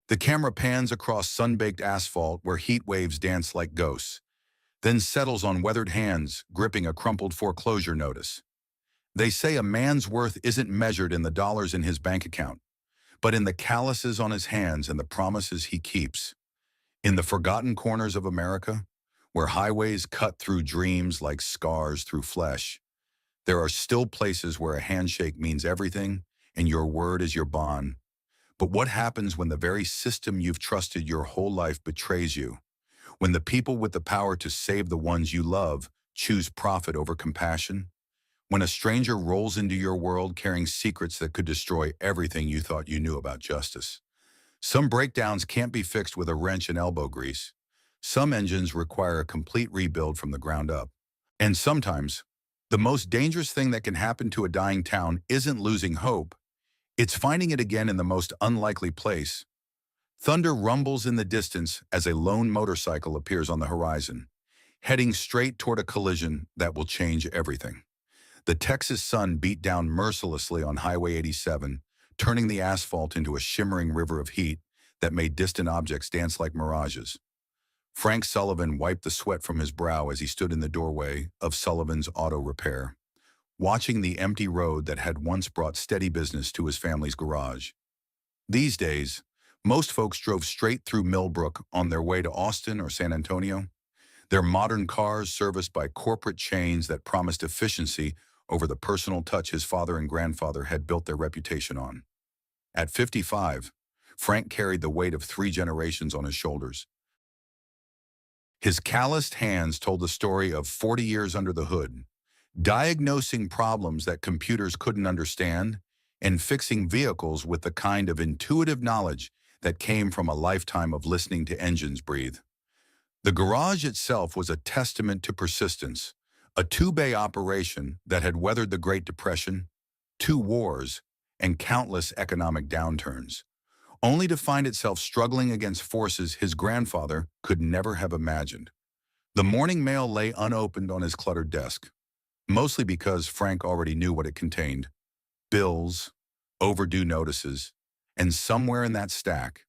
The camera pans across sun-baked asphalt where heat waves dance like ghosts, then settles on weathered hands gripping a crumpled foreclosure notice. They say a man's worth isn't measured in the dollars in his bank account, but in the calluses on his hands and the promises he keeps. In the forgotten corners of America, where highways cut through dreams like scars through flesh, there are still places where a handshake means everything and your word is your bond. But what happens when the very system you've trusted your whole life betrays you? When the people with the power to save the ones you love choose profit over compassion? When a stranger rolls into your world carrying secrets that could destroy everything you thought you knew about justice? Some breakdowns can't be fixed with a wrench and elbow grease. Some engines require a complete rebuild from the ground up. And sometimes, the most dangerous thing that can happen to a dying town isn't losing hope. It's finding it again in the most unlikely place. Thunder rumbles in the distance as a lone motorcycle appears on the horizon, heading straight toward a collision that will change everything. The Texas sun beat down mercilessly on Highway 87, turning the asphalt into a shimmering river of heat that made distant objects dance like mirages. Frank Sullivan wiped the sweat from his brow as he stood in the doorway of Sullivan's Auto Repair, watching the empty road that had once brought steady business to his family's garage. These days, most folks drove straight through Millbrook on their way to Austin or San Antonio, their modern cars serviced by corporate chains that promised efficiency over the personal touch his father and grandfather had built their reputation on. At 55, Frank carried the weight of 3 generations on his shoulders. His calloused hands told the story of 40 years under the hood, diagnosing problems that computers couldn't understand and fixing vehicles with the kind of intuitive knowledge that came from a lifetime of listening to engines breathe. The garage itself was a testament to persistence, a 2-bay operation that had weathered the Great Depression, 2 wars, and countless economic downturns, only to find itself struggling against forces his grandfather could never have imagined. The morning mail lay unopened on his cluttered desk, mostly because Frank already knew what it contained: bills, overdue notices, and somewhere in that stack,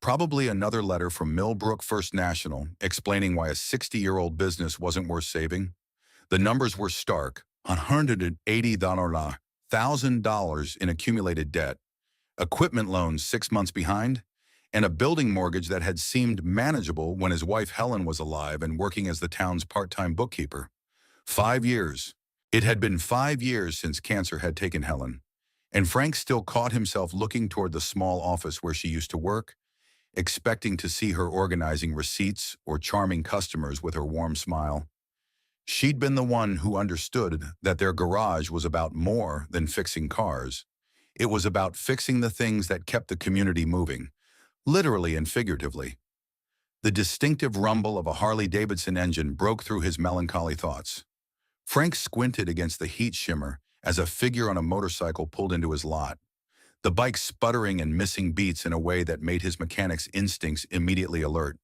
probably another letter from Millbrook First National explaining why a 60-year-old business wasn't worth saving. The numbers were stark: $180,000 in accumulated debt, equipment loans 6 months behind, and a building mortgage that had seemed manageable when his wife Helen was alive and working as the town's part-time bookkeeper. 5 years. It had been 5 years since cancer had taken Helen, and Frank still caught himself looking toward the small office where she used to work, expecting to see her organizing receipts or charming customers with her warm smile. She'd been the one who understood that their garage was about more than fixing cars. It was about fixing the things that kept the community moving, literally and figuratively. The distinctive rumble of a Harley-Davidson engine broke through his melancholy thoughts. Frank squinted against the heat shimmer as a figure on a motorcycle pulled into his lot, the bike sputtering and missing beats in a way that made his mechanic's instincts immediately alert.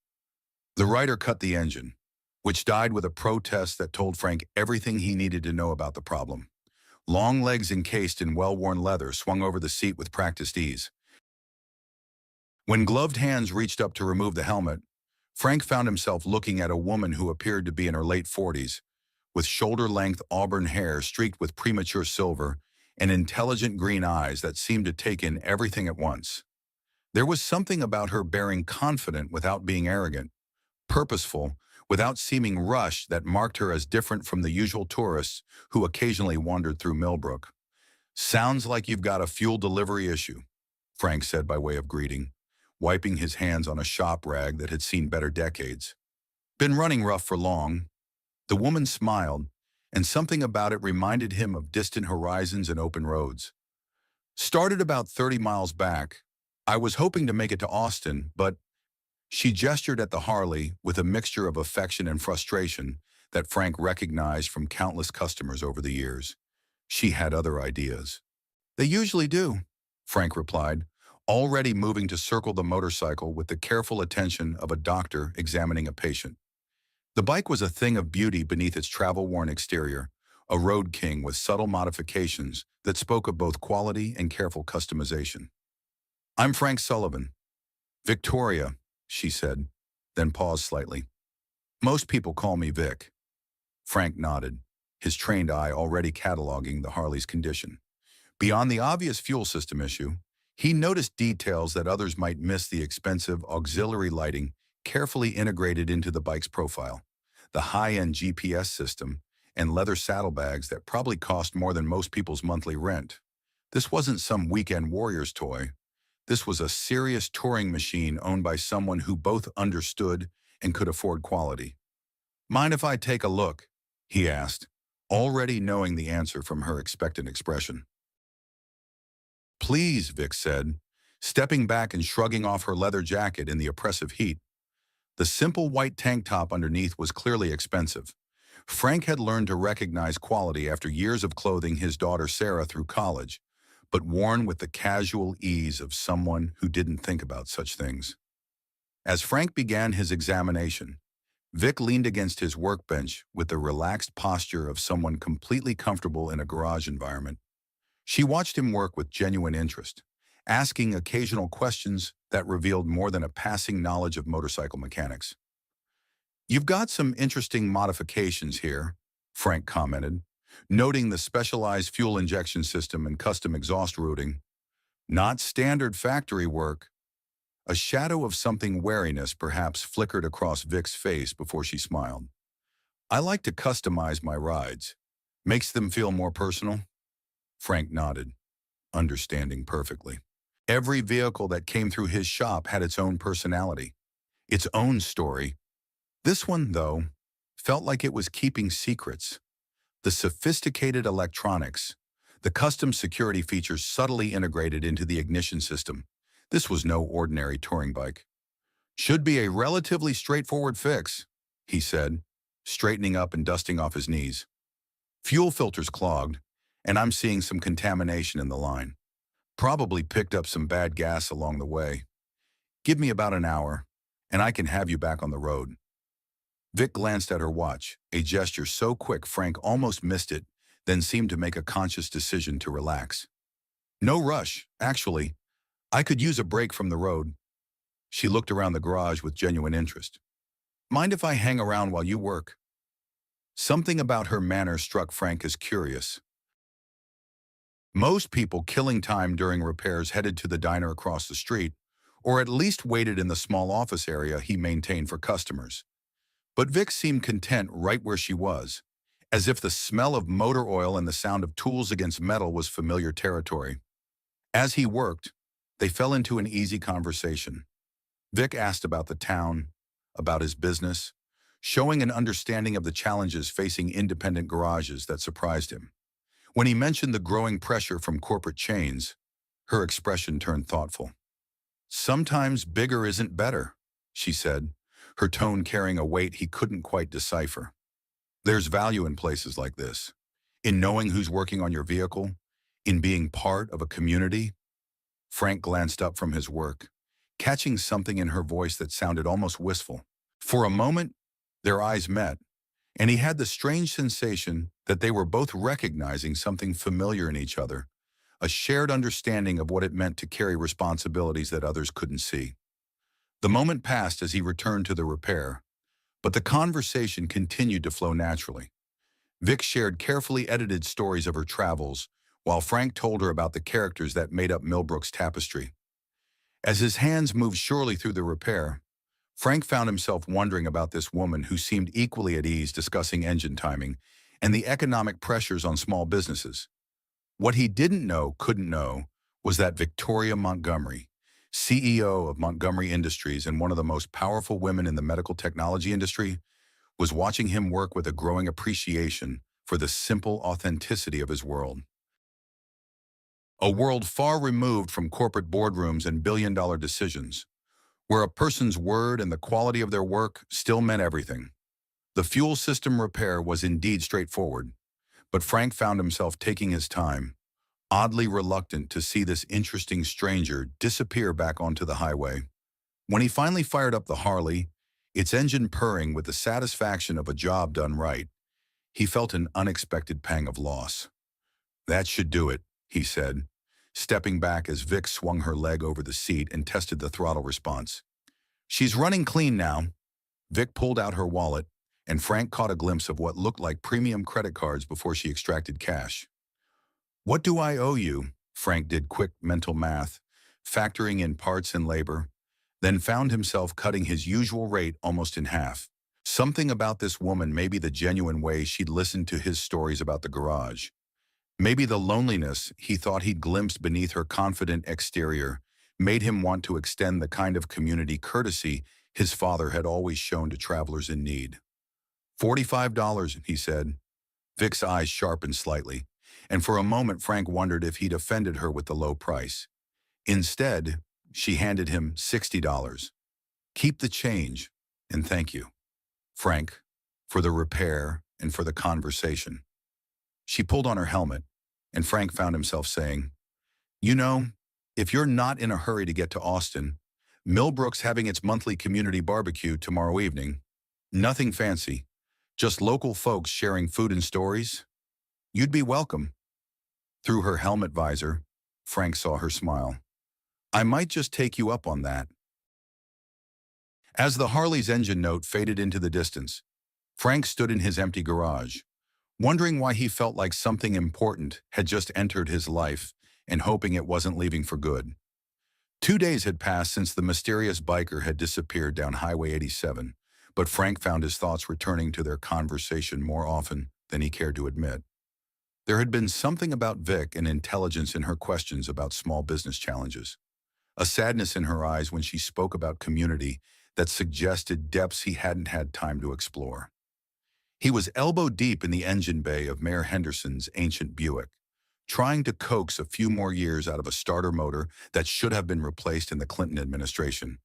The rider cut the engine, which died with a protest that told Frank everything he needed to know about the problem. Long legs encased in well-worn leather swung over the seat with practiced ease. When gloved hands reached up to remove the helmet, Frank found himself looking at a woman who appeared to be in her late 40s, with shoulder-length auburn hair streaked with premature silver and intelligent green eyes that seemed to take in everything at once. There was something about her bearing confident without being arrogant, purposeful without seeming rushed, that marked her as different from the usual tourists who occasionally wandered through Millbrook. "Sounds like you've got a fuel delivery issue," Frank said by way of greeting, wiping his hands on a shop rag that had seen better decades. "Been running rough for long." The woman smiled, and something about it reminded him of distant horizons and open roads. "Started about 30 miles back. I was hoping to make it to Austin, but..." She gestured at the Harley with a mixture of affection and frustration that Frank recognized from countless customers over the years. She had other ideas. "They usually do," Frank replied, already moving to circle the motorcycle with the careful attention of a doctor examining a patient. The bike was a thing of beauty beneath its travel-worn exterior, a road king with subtle modifications that spoke of both quality and careful customization. "I'm Frank Sullivan." Victoria, she said, then paused slightly. Most people call me Vic. Frank nodded, his trained eye already cataloging the Harley's condition. Beyond the obvious fuel system issue, he noticed details that others might miss: the expensive auxiliary lighting carefully integrated into the bike's profile, the high-end GPS system, and leather saddlebags that probably cost more than most people's monthly rent. This wasn't some weekend warrior's toy. This was a serious touring machine owned by someone who both understood and could afford quality. "Mind if I take a look?" he asked, already knowing the answer from her expectant expression. "Please," Vic said, stepping back and shrugging off her leather jacket in the oppressive heat. The simple white tank top underneath was clearly expensive. Frank had learned to recognize quality after years of clothing his daughter Sarah through college, but worn with the casual ease of someone who didn't think about such things. As Frank began his examination, Vic leaned against his workbench with the relaxed posture of someone completely comfortable in a garage environment. She watched him work with genuine interest, asking occasional questions that revealed more than a passing knowledge of motorcycle mechanics. "You've got some interesting modifications here," Frank commented, noting the specialized fuel injection system and custom exhaust routing. "Not standard factory work." A shadow of something wariness perhaps flickered across Vic's face before she smiled. "I like to customize my rides. Makes them feel more personal." Frank nodded, understanding perfectly. Every vehicle that came through his shop had its own personality, its own story. This one, though, felt like it was keeping secrets. The sophisticated electronics, the custom security features subtly integrated into the ignition system. This was no ordinary touring bike. "Should be a relatively straightforward fix," he said, straightening up and dusting off his knees. "Fuel filter's clogged, and I'm seeing some contamination in the line. Probably picked up some bad gas along the way. Give me about an hour, and I can have you back on the road." Vic glanced at her watch, a gesture so quick Frank almost missed it, then seemed to make a conscious decision to relax. "No rush, actually. I could use a break from the road." She looked around the garage with genuine interest. "Mind if I hang around while you work?" Something about her manner struck Frank as curious. Most people killing time during repairs headed to the diner across the street, or at least waited in the small office area he maintained for customers. But Vic seemed content right where she was, as if the smell of motor oil and the sound of tools against metal was familiar territory. As he worked, they fell into an easy conversation. Vic asked about the town, about his business, showing an understanding of the challenges facing independent garages that surprised him. When he mentioned the growing pressure from corporate chains, her expression turned thoughtful. "Sometimes bigger isn't better," she said, her tone carrying a weight he couldn't quite decipher. "There's value in places like this, in knowing who's working on your vehicle, in being part of a community." Frank glanced up from his work, catching something in her voice that sounded almost wistful. For a moment, their eyes met, and he had the strange sensation that they were both recognizing something familiar in each other, a shared understanding of what it meant to carry responsibilities that others couldn't see. The moment passed as he returned to the repair, but the conversation continued to flow naturally. Vic shared carefully edited stories of her travels, while Frank told her about the characters that made up Millbrook's tapestry. As his hands moved surely through the repair, Frank found himself wondering about this woman who seemed equally at ease discussing engine timing and the economic pressures on small businesses. What he couldn't know, was that Victoria Montgomery, CEO of Montgomery Industries and one of the most powerful women in the medical technology industry, was watching him work with a growing appreciation for the simple authenticity of his world. A world far removed from corporate boardrooms and billion-dollar decisions, where a person's word and the quality of their work still meant everything. The fuel system repair was indeed straightforward, but Frank found himself taking his time, oddly reluctant to see this interesting stranger disappear back onto the highway. When he finally fired up the Harley, its engine purring with the satisfaction of a job done right, he felt an unexpected pang of loss. "That should do it," he said, stepping back as Vic swung her leg over the seat and tested the throttle response. "She's running clean now." Vic pulled out her wallet, and Frank caught a glimpse of what looked like premium credit cards before she extracted cash. "What do I owe you?" Frank did quick mental math, factoring in parts and labor, then found himself cutting his usual rate almost in half. Something about this woman, maybe the genuine way she'd listened to his stories about the garage, maybe the loneliness he thought he'd glimpsed beneath her confident exterior, made him want to extend the kind of community courtesy his father had always shown to travelers in need. $45, he said. Vic's eyes sharpened slightly, and for a moment Frank wondered if he'd offended her with the low price. Instead, she handed him $60. "Keep the change, and thank you, Frank, for the repair and for the conversation." She pulled on her helmet, and Frank found himself saying, "You know, if you're not in a hurry to get to Austin, Millbrook's having its monthly community barbecue tomorrow evening. Nothing fancy, just local folks sharing food and stories. You'd be welcome." Through her helmet visor, Frank saw her smile. "I might just take you up on that." As the Harley's engine note faded into the distance, Frank stood in his empty garage, wondering why he felt like something important had just entered his life and hoping it wasn't leaving for good. 2 days had passed since the mysterious biker had disappeared down Highway 87, but Frank found his thoughts returning to their conversation more often than he cared to admit. There had been something about Vic and intelligence in her questions about small business challenges, a sadness in her eyes when she spoke about community that suggested depths he hadn't had time to explore. He was elbow deep in the engine bay of Mayor Henderson's ancient Buick, trying to coax a few more years out of a starter motor that should have been replaced in the Clinton administration.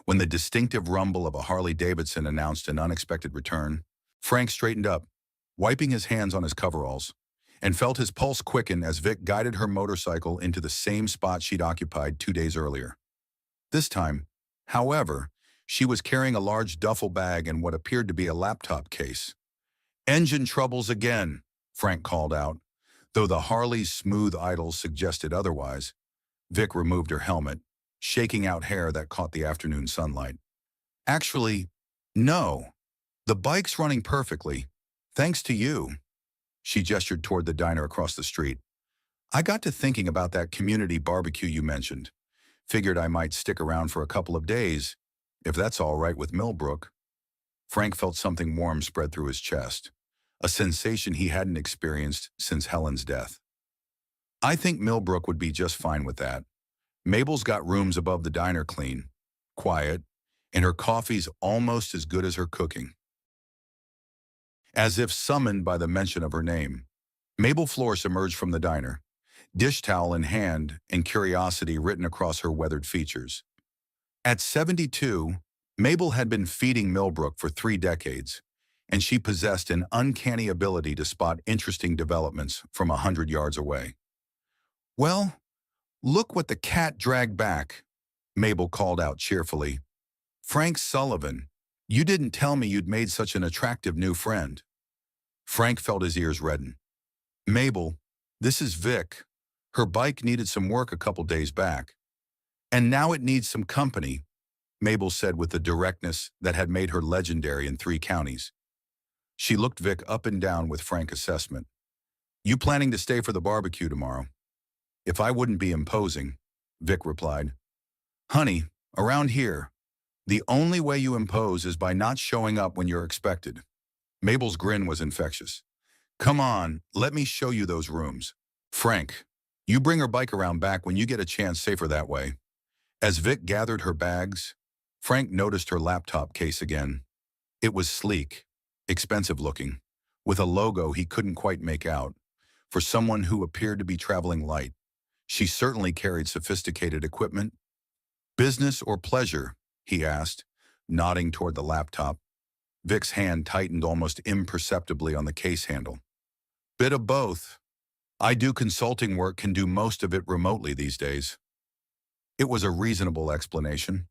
When the distinctive rumble of a Harley-Davidson announced an unexpected return, Frank straightened up, wiping his hands on his coveralls, and felt his pulse quicken as Vic guided her motorcycle into the same spot she'd occupied 2 days earlier. This time, however, she was carrying a large duffel bag and what appeared to be a laptop case. "Engine troubles again," Frank called out, though the Harley's smooth idles suggested otherwise. Vic removed her helmet, shaking out hair that caught the afternoon sunlight. "Actually, no. The bike's running perfectly, thanks to you." She gestured toward the diner across the street. "I got to thinking about that community barbecue you mentioned. Figured I might stick around for a couple of days, if that's all right with Millbrook." Frank felt something warm spread through his chest, a sensation he hadn't experienced since Helen's death. "I think Millbrook would be just fine with that. Mabel's got rooms above the diner clean, quiet, and her coffee's almost as good as her cooking." As if summoned by the mention of her name, Mabel Flores emerged from the diner, dish towel in hand and curiosity written across her weathered features. At 72, Mabel had been feeding Millbrook for 3 decades, and she possessed an uncanny ability to spot interesting developments from 100 yards away. "Well, look what the cat dragged back," Mabel called out cheerfully. "Frank Sullivan, you didn't tell me you'd made such an attractive new friend." Frank felt his ears redden. "Mabel, this is Vic. Her bike needed some work a couple days back. And now it needs some company," Mabel said with the directness that had made her legendary in 3 counties. She looked Vic up and down with frank assessment. "You planning to stay for the barbecue tomorrow?" "If I wouldn't be imposing," Vic replied. "Honey, around here, the only way you impose is by not showing up when you're expected." Mabel's grin was infectious. "Come on, let me show you those rooms. Frank, you bring her bike around back when you get a chance, safer that way." As Vic gathered her bags, Frank noticed her laptop case again. It was sleek, expensive looking, with a logo he couldn't quite make out. For someone who appeared to be traveling light, she certainly carried sophisticated equipment. "Business or pleasure?" he asked, nodding toward the laptop. Vic's hand tightened almost imperceptibly on the case handle. "Bit of both. I do consulting work, can do most of it remotely these days." It was a reasonable explanation,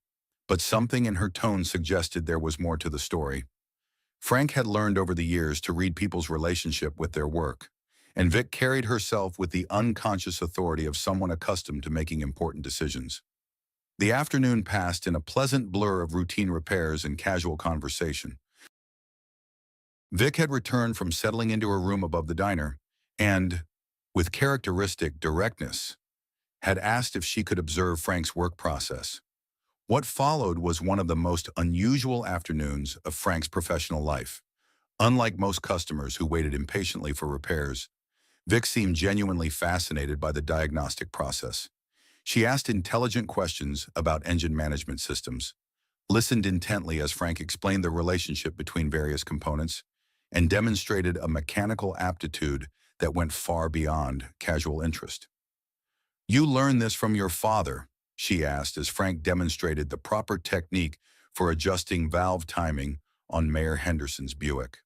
but something in her tone suggested there was more to the story. Frank had learned over the years to read people's relationship with their work, and Vic carried herself with the unconscious authority of someone accustomed to making important decisions. The afternoon passed in a pleasant blur of routine repairs and casual conversation. Vic had returned from settling into her room above the diner and, with characteristic directness, had asked if she could observe Frank's work process. What followed was one of the most unusual afternoons of Frank's professional life. Unlike most customers who waited impatiently for repairs, Vic seemed genuinely fascinated by the diagnostic process. She asked intelligent questions about engine management systems, listened intently as Frank explained the relationship between various components, and demonstrated a mechanical aptitude that went far beyond casual interest. "You learned this from your father?" she asked as Frank demonstrated the proper technique for adjusting valve timing on Mayor Henderson's Buick.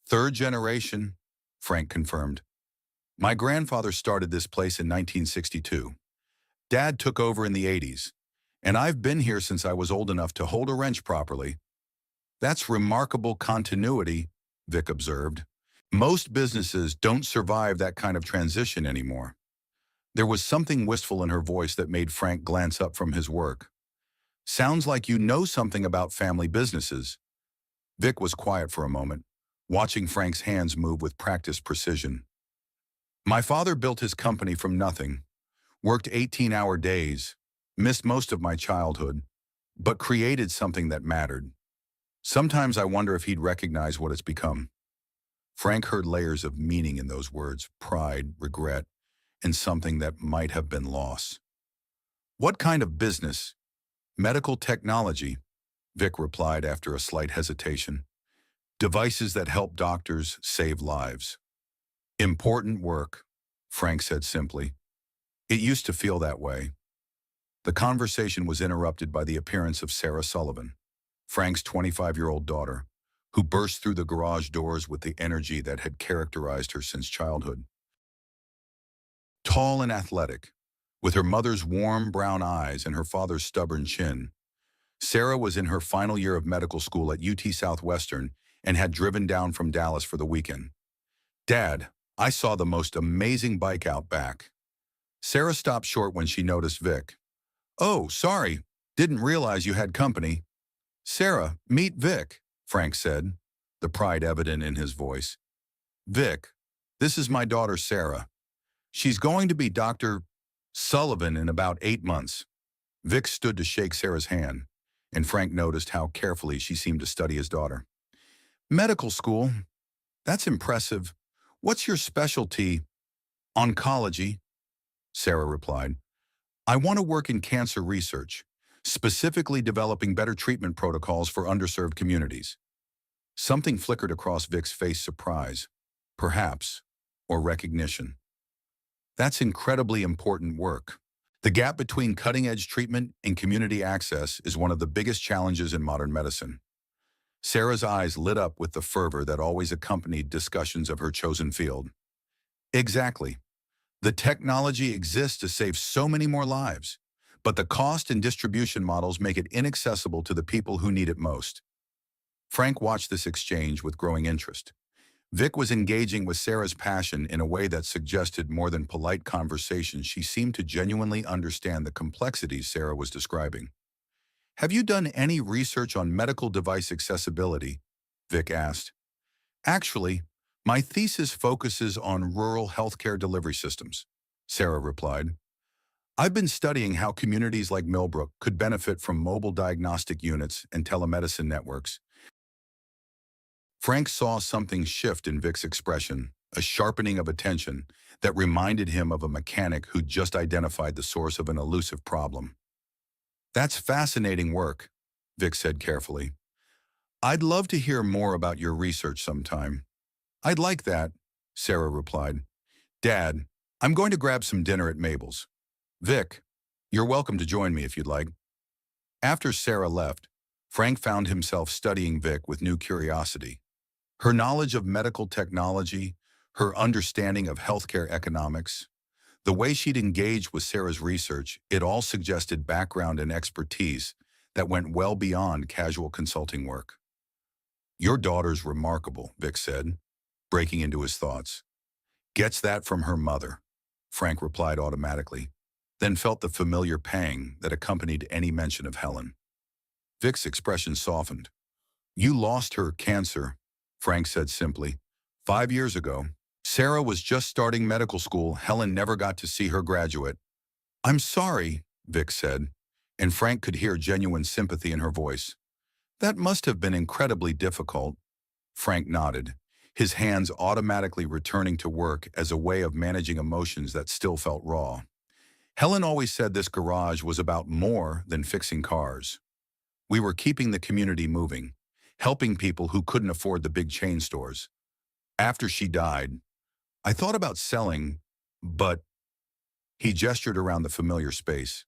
"Third generation," Frank confirmed. "My grandfather started this place in 1962. Dad took over in the 80s, and I've been here since I was old enough to hold a wrench properly." "That's remarkable continuity," Vic observed. "Most businesses don't survive that kind of transition anymore." There was something wistful in her voice that made Frank glance up from his work. "Sounds like you know something about family businesses." Vic was quiet for a moment, watching Frank's hands move with practiced precision. "My father built his company from nothing, worked 18-hour days, missed most of my childhood, but created something that mattered. Sometimes I wonder if he'd recognize what it's become." Frank heard layers of meaning in those words: pride, regret, and something that might have been lost. "What kind of business?" "Medical technology," Vic replied after a slight hesitation. "Devices that help doctors save lives." "Important work," Frank said simply. "It used to feel that way." The conversation was interrupted by the appearance of Sarah Sullivan, Frank's 25-year-old daughter, who burst through the garage doors with the energy that had characterized her since childhood. Tall and athletic, with her mother's warm brown eyes and her father's stubborn chin, Sarah was in her final year of medical school at UT Southwestern and had driven down from Dallas for the weekend. "Dad, I saw the most amazing bike out back." Sarah stopped short when she noticed Vic. "Oh, sorry, didn't realize you had company." "Sarah, meet Vic," Frank said, the pride evident in his voice. "Vic, this is my daughter Sarah. She's going to be Dr. Sullivan in about 8 months." Vic stood to shake Sarah's hand, and Frank noticed how carefully she seemed to study his daughter. "Medical school? That's impressive. What's your specialty?" "Oncology," Sarah replied. "I want to work in cancer research, specifically developing better treatment protocols for underserved communities." Something flickered across Vic's face: surprise, perhaps, or recognition. "That's incredibly important work. The gap between cutting-edge treatment and community access is one of the biggest challenges in modern medicine." Sarah's eyes lit up with the fervor that always accompanied discussions of her chosen field. "Exactly. The technology exists to save so many more lives, but the cost and distribution models make it inaccessible to the people who need it most." Frank watched this exchange with growing interest. Vic was engaging with Sarah's passion in a way that suggested more than polite conversation. She seemed to genuinely understand the complexities Sarah was describing. "Have you done any research on medical device accessibility?" Vic asked. "Actually, my thesis focuses on rural healthcare delivery systems," Sarah replied. "I've been studying how communities like Millbrook could benefit from mobile diagnostic units and telemedicine networks." Frank saw something shift in Vic's expression, a sharpening of attention that reminded him of a mechanic who'd just identified the source of an elusive problem. "That's fascinating work," Vic said carefully. "I'd love to hear more about your research sometime." "I'd like that," Sarah replied. "Dad, I'm going to grab some dinner at Mabel's. Vic, you're welcome to join me if you'd like." After Sarah left, Frank found himself studying Vic with new curiosity. Her knowledge of medical technology, her understanding of healthcare economics, the way she'd engaged with Sarah's research, it all suggested background and expertise that went well beyond casual consulting work. "Your daughter's remarkable," Vic said, breaking into his thoughts. Gets that from her mother, Frank replied automatically, then felt the familiar pang that accompanied any mention of Helen. Vic's expression softened. You lost her cancer, Frank said simply. 5 years ago. Sarah was just starting medical school. Helen never got to see her graduate. I'm sorry, Vic said, and Frank could hear genuine sympathy in her voice. That must have been incredibly difficult. Frank nodded, his hands automatically returning to work as a way of managing emotions that still felt raw. Helen always said this garage was about more than fixing cars. We were keeping the community moving, helping people who couldn't afford the big chain stores. After she died, I thought about selling, but he gestured around the familiar space.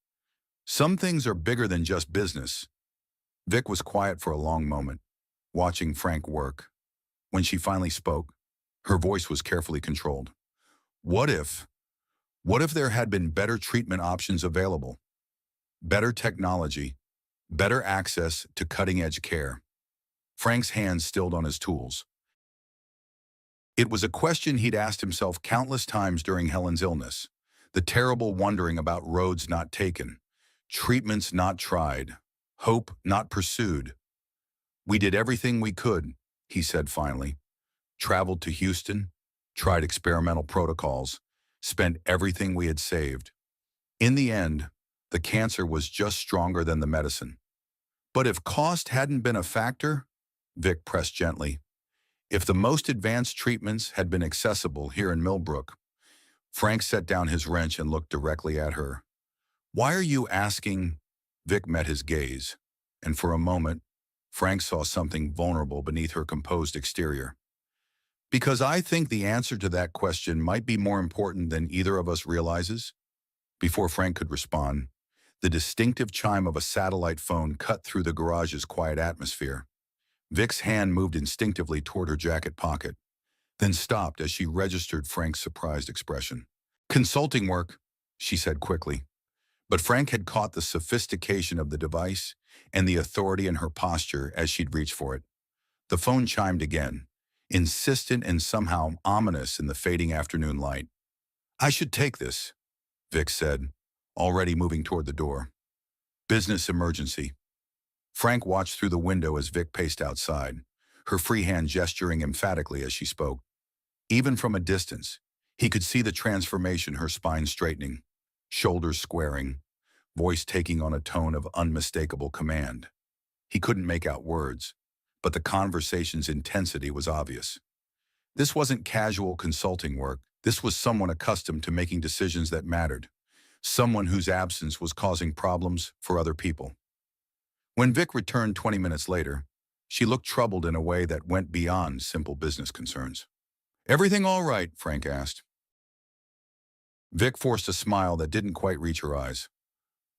Some things are bigger than just business. Vic was quiet for a long moment, watching Frank work. When she finally spoke, her voice was carefully controlled. What if there had been better treatment options available? Better technology, better access to cutting-edge care. Frank's hands stilled on his tools. It was a question he'd asked himself countless times during Helen's illness, the terrible wondering about roads not taken, treatments not tried, hope not pursued. We did everything we could, he said finally. Traveled to Houston, tried experimental protocols, spent everything we had saved. In the end, the cancer was just stronger than the medicine. But if cost hadn't been a factor, Vic pressed gently, if the most advanced treatments had been accessible here in Millbrook, Frank set down his wrench and looked directly at her. Why are you asking? Vic met his gaze, and for a moment, Frank saw something vulnerable beneath her composed exterior. Because I think the answer to that question might be more important than either of us realizes. Before Frank could respond, the distinctive chime of a satellite phone cut through the garage's quiet atmosphere. Vic's hand moved instinctively toward her jacket pocket, then stopped as she registered Frank's surprised expression. Consulting work, she said quickly. But Frank had caught the sophistication of the device and the authority in her posture as she'd reached for it. The phone chimed again, insistent and somehow ominous in the fading afternoon light. I should take this, Vic said, already moving toward the door. Business emergency. Frank watched through the window as Vic paced outside, her free hand gesturing emphatically as she spoke. Even from a distance, he could see the transformation, her spine straightening, shoulders squaring, voice taking on a tone of unmistakable command. He couldn't make out words, but the conversation's intensity was obvious. This wasn't casual consulting work. This was someone accustomed to making decisions that mattered, someone whose absence was causing problems for other people. When Vic returned 20 minutes later, she looked troubled in a way that went beyond simple business concerns. Everything all right? Frank asked. Vic forced a smile that didn't quite reach her eyes.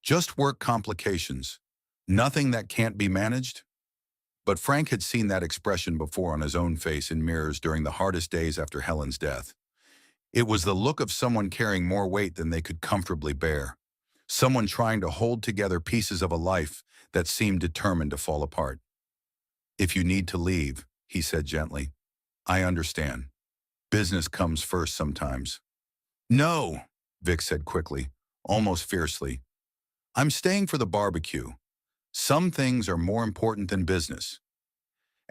Just work complications. Nothing that can't be managed? But Frank had seen that expression before on his own face in mirrors during the hardest days after Helen's death. It was the look of someone carrying more weight than they could comfortably bear. Someone trying to hold together pieces of a life that seemed determined to fall apart. If you need to leave, he said gently, I understand. Business comes first sometimes. No, Vic said quickly, almost fiercely. I'm staying for the barbecue. Some things are more important than business.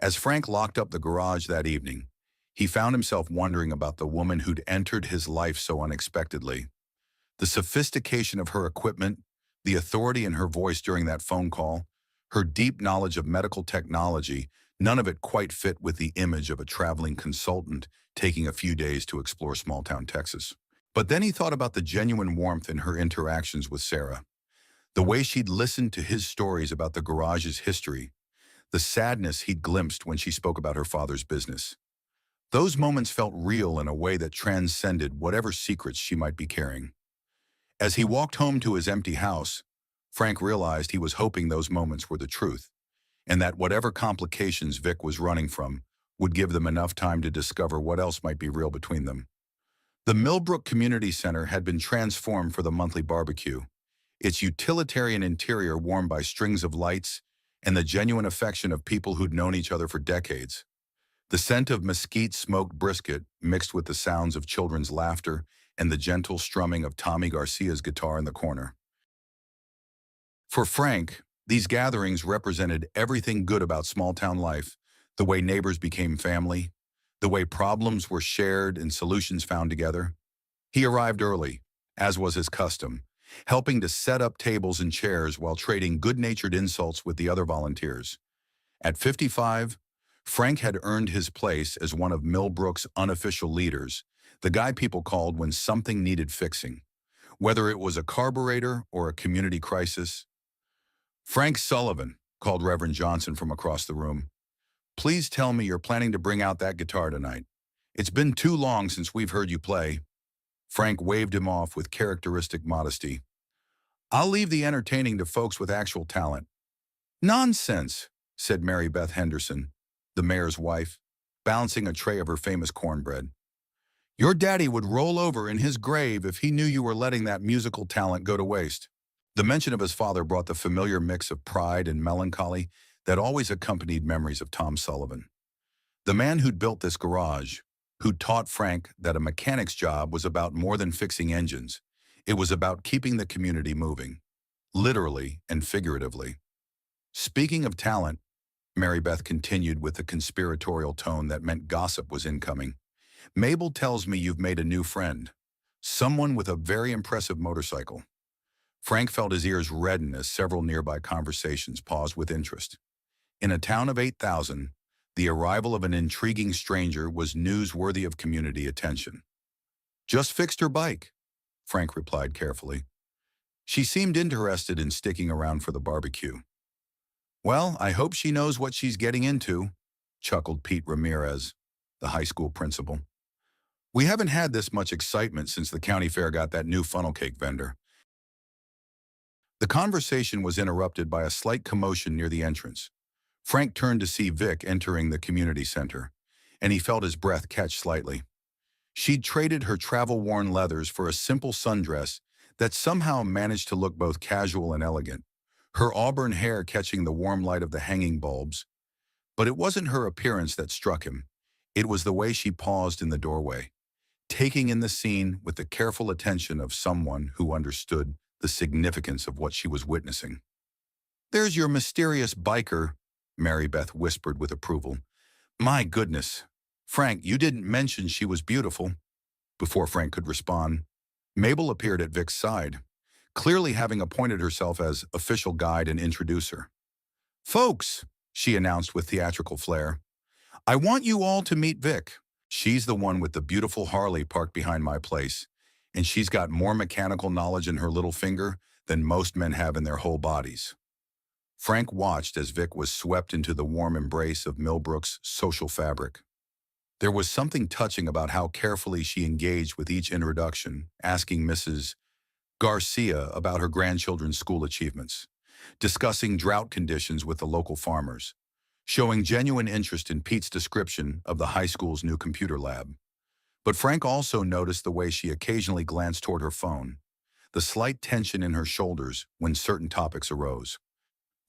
As Frank locked up the garage that evening, he found himself wondering about the woman who'd entered his life so unexpectedly. The sophistication of her equipment, the authority in her voice during that phone call, her deep knowledge of medical technology, none of it quite fit with the image of a traveling consultant taking a few days to explore small-town Texas. But then he thought about the genuine warmth in her interactions with Sarah, the way she'd listened to his stories about the garage's history, the sadness he'd glimpsed when she spoke about her father's business. Those moments felt real in a way that transcended whatever secrets she might be carrying. As he walked home to his empty house, Frank realized he was hoping those moments were the truth, and that whatever complications Vic was running from would give them enough time to discover what else might be real between them. The Millbrook Community Center had been transformed for the monthly barbecue, its utilitarian interior warmed by strings of lights and the genuine affection of people who'd known each other for decades. The scent of mesquite smoked brisket mixed with the sounds of children's laughter and the gentle strumming of Tommy Garcia's guitar in the corner. For Frank, these gatherings represented everything good about small-town life, the way neighbors became family, the way problems were shared and solutions found together. He arrived early, as was his custom, helping to set up tables and chairs while trading good-natured insults with the other volunteers. At 55, Frank had earned his place as one of Millbrook's unofficial leaders, the guy people called when something needed fixing. Whether it was a carburetor or a community crisis, "Frank Sullivan," called Reverend Johnson from across the room. "Please tell me you're planning to bring out that guitar tonight. It's been too long since we've heard you play." Frank waved him off with characteristic modesty. "I'll leave the entertaining to folks with actual talent." "Nonsense," said Mary Beth Henderson, the mayor's wife, balancing a tray of her famous cornbread. "Your daddy would roll over in his grave if he knew you were letting that musical talent go to waste." The mention of his father brought the familiar mix of pride and melancholy that always accompanied memories of Tom Sullivan. The man who'd built this garage, who'd taught Frank that a mechanic's job was about more than fixing engines. It was about keeping the community moving, literally and figuratively. "Speaking of talent," Mary Beth continued with a conspiratorial tone that meant gossip was incoming, "Mabel tells me you've made a new friend, someone with a very impressive motorcycle." Frank felt his ears redden as several nearby conversations paused with interest. In a town of 8,000, the arrival of an intriguing stranger was news worthy of community attention. "Just fixed her bike," Frank replied carefully. "She seemed interested in sticking around for the barbecue." "Well, I hope she knows what she's getting into," chuckled Pete Ramirez, the high school principal. "We haven't had this much excitement since the county fair got that new funnel cake vendor." The conversation was interrupted by a slight commotion near the entrance. Frank turned to see Vic entering the community center, and he felt his breath catch slightly. She'd traded her travel-worn leathers for a simple sundress that somehow managed to look both casual and elegant, her auburn hair catching the warm light of the hanging bulbs. But it wasn't her appearance that struck him. It was the way she paused in the doorway, taking in the scene with the careful attention of someone who understood the significance of what she was witnessing. "There's your mysterious biker," Mary Beth whispered with approval. "My goodness. Frank, you didn't mention she was beautiful." Before Frank could respond, Mabel appeared at Vic's side, clearly having appointed herself as official guide and introducer. "Folks," she announced with theatrical flair, "I want you all to meet Vic. She's the one with the beautiful Harley parked behind my place, and she's got more mechanical knowledge in her little finger than most men have in their whole bodies." Frank watched as Vic was swept into the warm embrace of Millbrook's social fabric. There was something touching about how carefully she engaged with each introduction, asking Mrs. Garcia about her grandchildren's school achievements, discussing drought conditions with the local farmers, showing genuine interest in Pete's description of the high school's new computer lab. But Frank also noticed the way she occasionally glanced toward her phone, the slight tension in her shoulders when certain topics arose,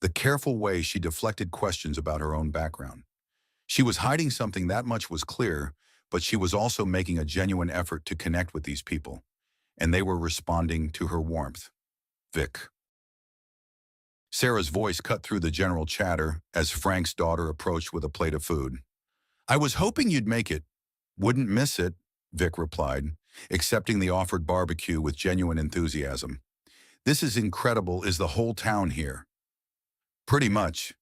the careful way she deflected questions about her own background. She was hiding something, that much was clear, but she was also making a genuine effort to connect with these people, and they were responding to her warmth. "Vic." Sarah's voice cut through the general chatter as Frank's daughter approached with a plate of food. "I was hoping you'd make it. Wouldn't miss it," Vic replied, accepting the offered barbecue with genuine enthusiasm. "This is incredible. Is the whole town here?" "Pretty much,"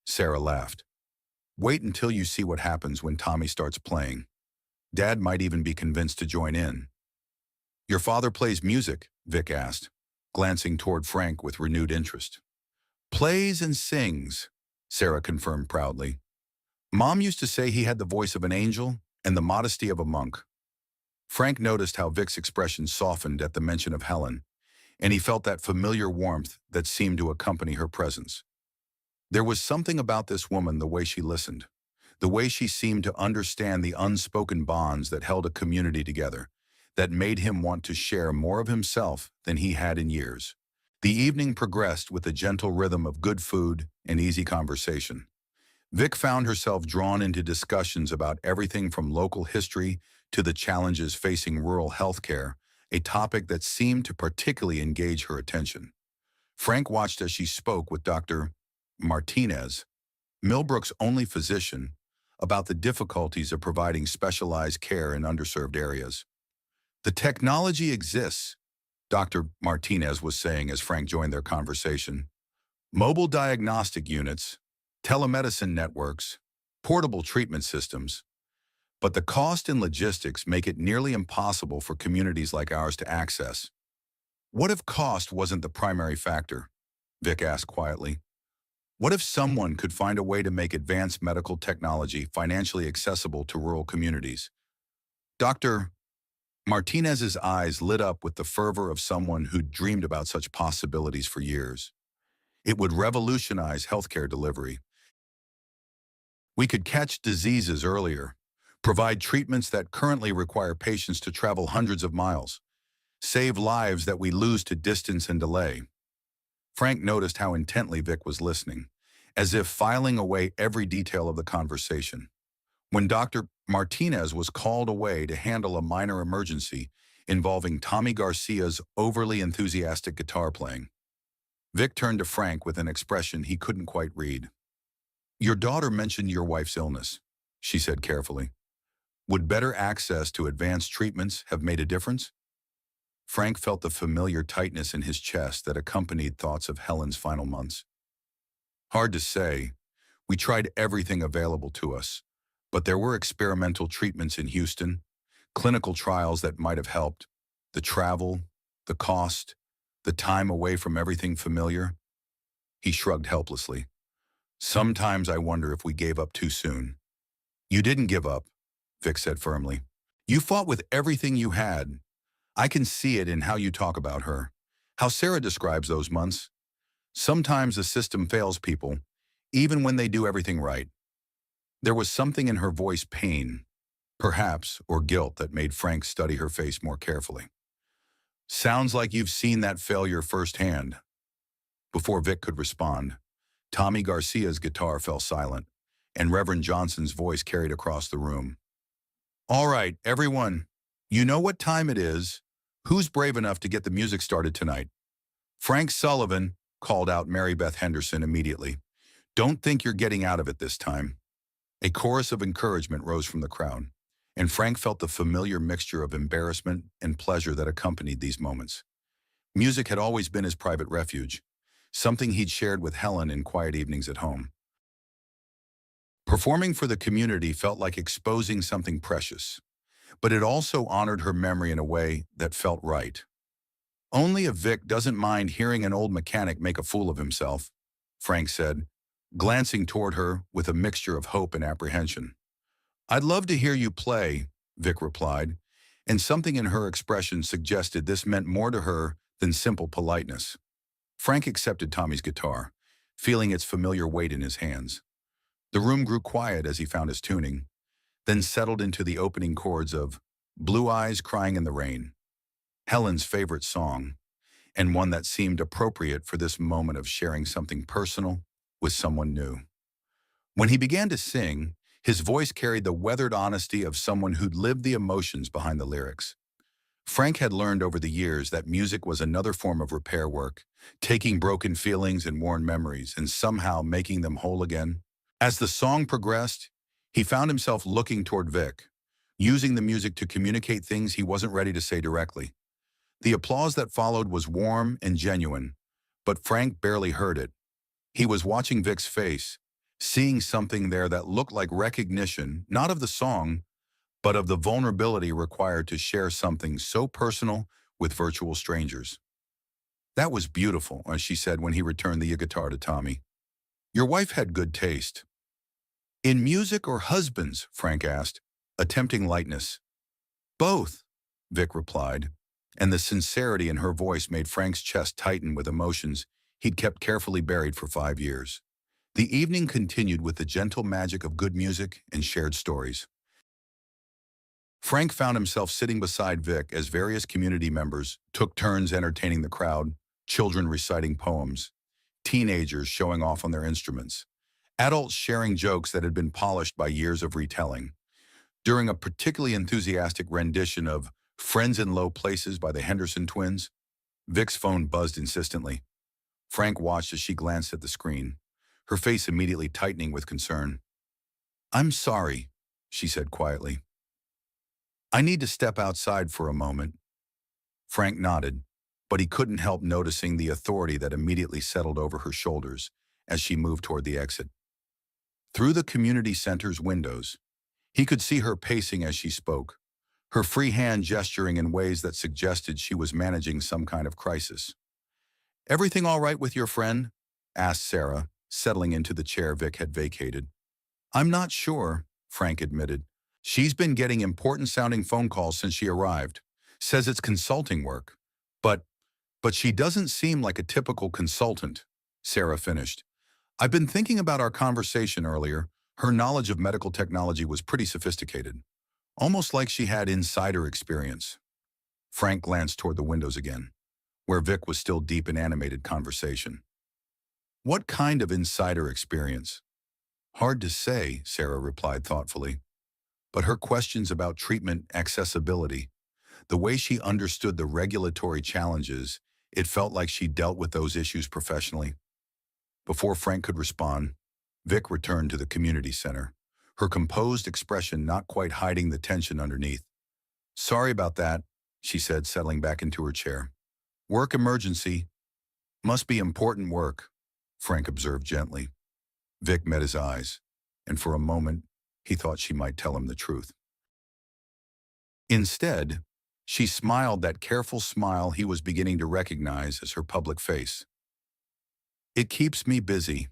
Sarah laughed. "Wait until you see what happens when Tommy starts playing. Dad might even be convinced to join in." "Your father plays music?" Vic asked, glancing toward Frank with renewed interest. "Plays and sings," Sarah confirmed proudly. "Mom used to say he had the voice of an angel and the modesty of a monk." Frank noticed how Vic's expression softened at the mention of Helen, and he felt that familiar warmth that seemed to accompany her presence. There was something about this woman, the way she listened, the way she seemed to understand the unspoken bonds that held a community together, that made him want to share more of himself than he had in years. The evening progressed with a gentle rhythm of good food and easy conversation. Vic found herself drawn into discussions about everything from local history to the challenges facing rural healthcare, a topic that seemed to particularly engage her attention. Frank watched as she spoke with Dr. Martinez, Millbrook's only physician, about the difficulties of providing specialized care in underserved areas. The technology exists, Dr. Martinez was saying as Frank joined their conversation. Mobile diagnostic units, telemedicine networks, portable treatment systems. But the cost and logistics make it nearly impossible for communities like ours to access. What if cost wasn't the primary factor? Vic asked quietly. What if someone could find a way to make advanced medical technology financially accessible to rural communities? Dr. Martinez's eyes lit up with the fervor of someone who'd dreamed about such possibilities for years. It would revolutionize healthcare delivery. We could catch diseases earlier, provide treatments that currently require patients to travel hundreds of miles, save lives that we lose to distance and delay. Frank noticed how intently Vic was listening, as if filing away every detail of the conversation. When Dr. Martinez was called away to handle a minor emergency involving Tommy Garcia's overly enthusiastic guitar playing, Vic turned to Frank with an expression he couldn't quite read. Your daughter mentioned your wife's illness, she said carefully. Would better access to advanced treatments have made a difference? Frank felt the familiar tightness in his chest that accompanied thoughts of Helen's final months. Hard to say. We tried everything available to us, but there were experimental treatments in Houston, clinical trials that might have helped, the travel, the cost, the time away from everything familiar. He shrugged helplessly. Sometimes I wonder if we gave up too soon. You didn't give up, Vic said firmly. You fought with everything you had. I can see it in how you talk about her, how Sarah describes those months. Sometimes the system fails people, even when they do everything right. There was something in her voice, pain, perhaps, or guilt that made Frank study her face more carefully. Sounds like you've seen that failure firsthand. Before Vic could respond, Tommy Garcia's guitar fell silent, and Reverend Johnson's voice carried across the room. All right, everyone, you know what time it is. Who's brave enough to get the music started tonight? Frank Sullivan, called out Mary Beth Henderson immediately. Don't think you're getting out of it this time. A chorus of encouragement rose from the crowd, and Frank felt the familiar mixture of embarrassment and pleasure that accompanied these moments. Music had always been his private refuge, something he'd shared with Helen in quiet evenings at home. Performing for the community felt like exposing something precious, but it also honored her memory in a way that felt right. Only a Vic doesn't mind hearing an old mechanic make a fool of himself, Frank said, glancing toward her with a mixture of hope and apprehension. I'd love to hear you play, Vic replied, and something in her expression suggested this meant more to her than simple politeness. Frank accepted Tommy's guitar, feeling its familiar weight in his hands. The room grew quiet as he found his tuning, then settled into the opening chords of Blue Eyes Crying in the Rain, Helen's favorite song, and one that seemed appropriate for this moment of sharing something personal with someone new. When he began to sing, his voice carried the weathered honesty of someone who'd lived the emotions behind the lyrics. Frank had learned over the years that music was another form of repair work, taking broken feelings and worn memories and somehow making them whole again. As the song progressed, he found himself looking toward Vic, using the music to communicate things he wasn't ready to say directly. The applause that followed was warm and genuine, but Frank barely heard it. He was watching Vic's face, seeing something there that looked like recognition, not of the song, but of the vulnerability required to share something so personal with virtual strangers. That was beautiful, as she said when he returned the guitar to Tommy. Your wife had good taste. In music or husbands? Frank asked, attempting lightness. Both, Vic replied, and the sincerity in her voice made Frank's chest tighten with emotions he'd kept carefully buried for 5 years. The evening continued with the gentle magic of good music and shared stories. Frank found himself sitting beside Vic as various community members took turns entertaining the crowd, children reciting poems, teenagers showing off on their instruments, Adults sharing jokes that had been polished by years of retelling. During a particularly enthusiastic rendition of Friends in Low Places by the Henderson twins, Vic's phone buzzed insistently. Frank watched as she glanced at the screen, her face immediately tightening with concern. "I'm sorry," she said quietly. "I need to step outside for a moment." Frank nodded, but he couldn't help noticing the authority that immediately settled over her shoulders as she moved toward the exit. Through the community center's windows, he could see her pacing as she spoke, her free hand gesturing in ways that suggested she was managing some kind of crisis. "Everything all right with your friend?" asked Sarah, settling into the chair Vic had vacated. "I'm not sure," Frank admitted. "She's been getting important-sounding phone calls since she arrived. Says it's consulting work. But, but she doesn't seem like a typical consultant," Sarah finished. "I've been thinking about our conversation earlier. Her knowledge of medical technology was pretty sophisticated. Almost like she had insider experience." Frank glanced toward the windows again, where Vic was still deep in animated conversation. "What kind of insider experience?" "Hard to say," Sarah replied thoughtfully. But her questions about treatment accessibility, the way she understood the regulatory challenges, it felt like she dealt with those issues professionally. Before Frank could respond, Vic returned to the community center, her composed expression not quite hiding the tension underneath. "Sorry about that," she said, settling back into her chair. "Work emergency. Must be important work," Frank observed gently. Vic met his eyes, and for a moment, he thought she might tell him the truth. Instead, she smiled that careful smile he was beginning to recognize as her public face. "It keeps me busy."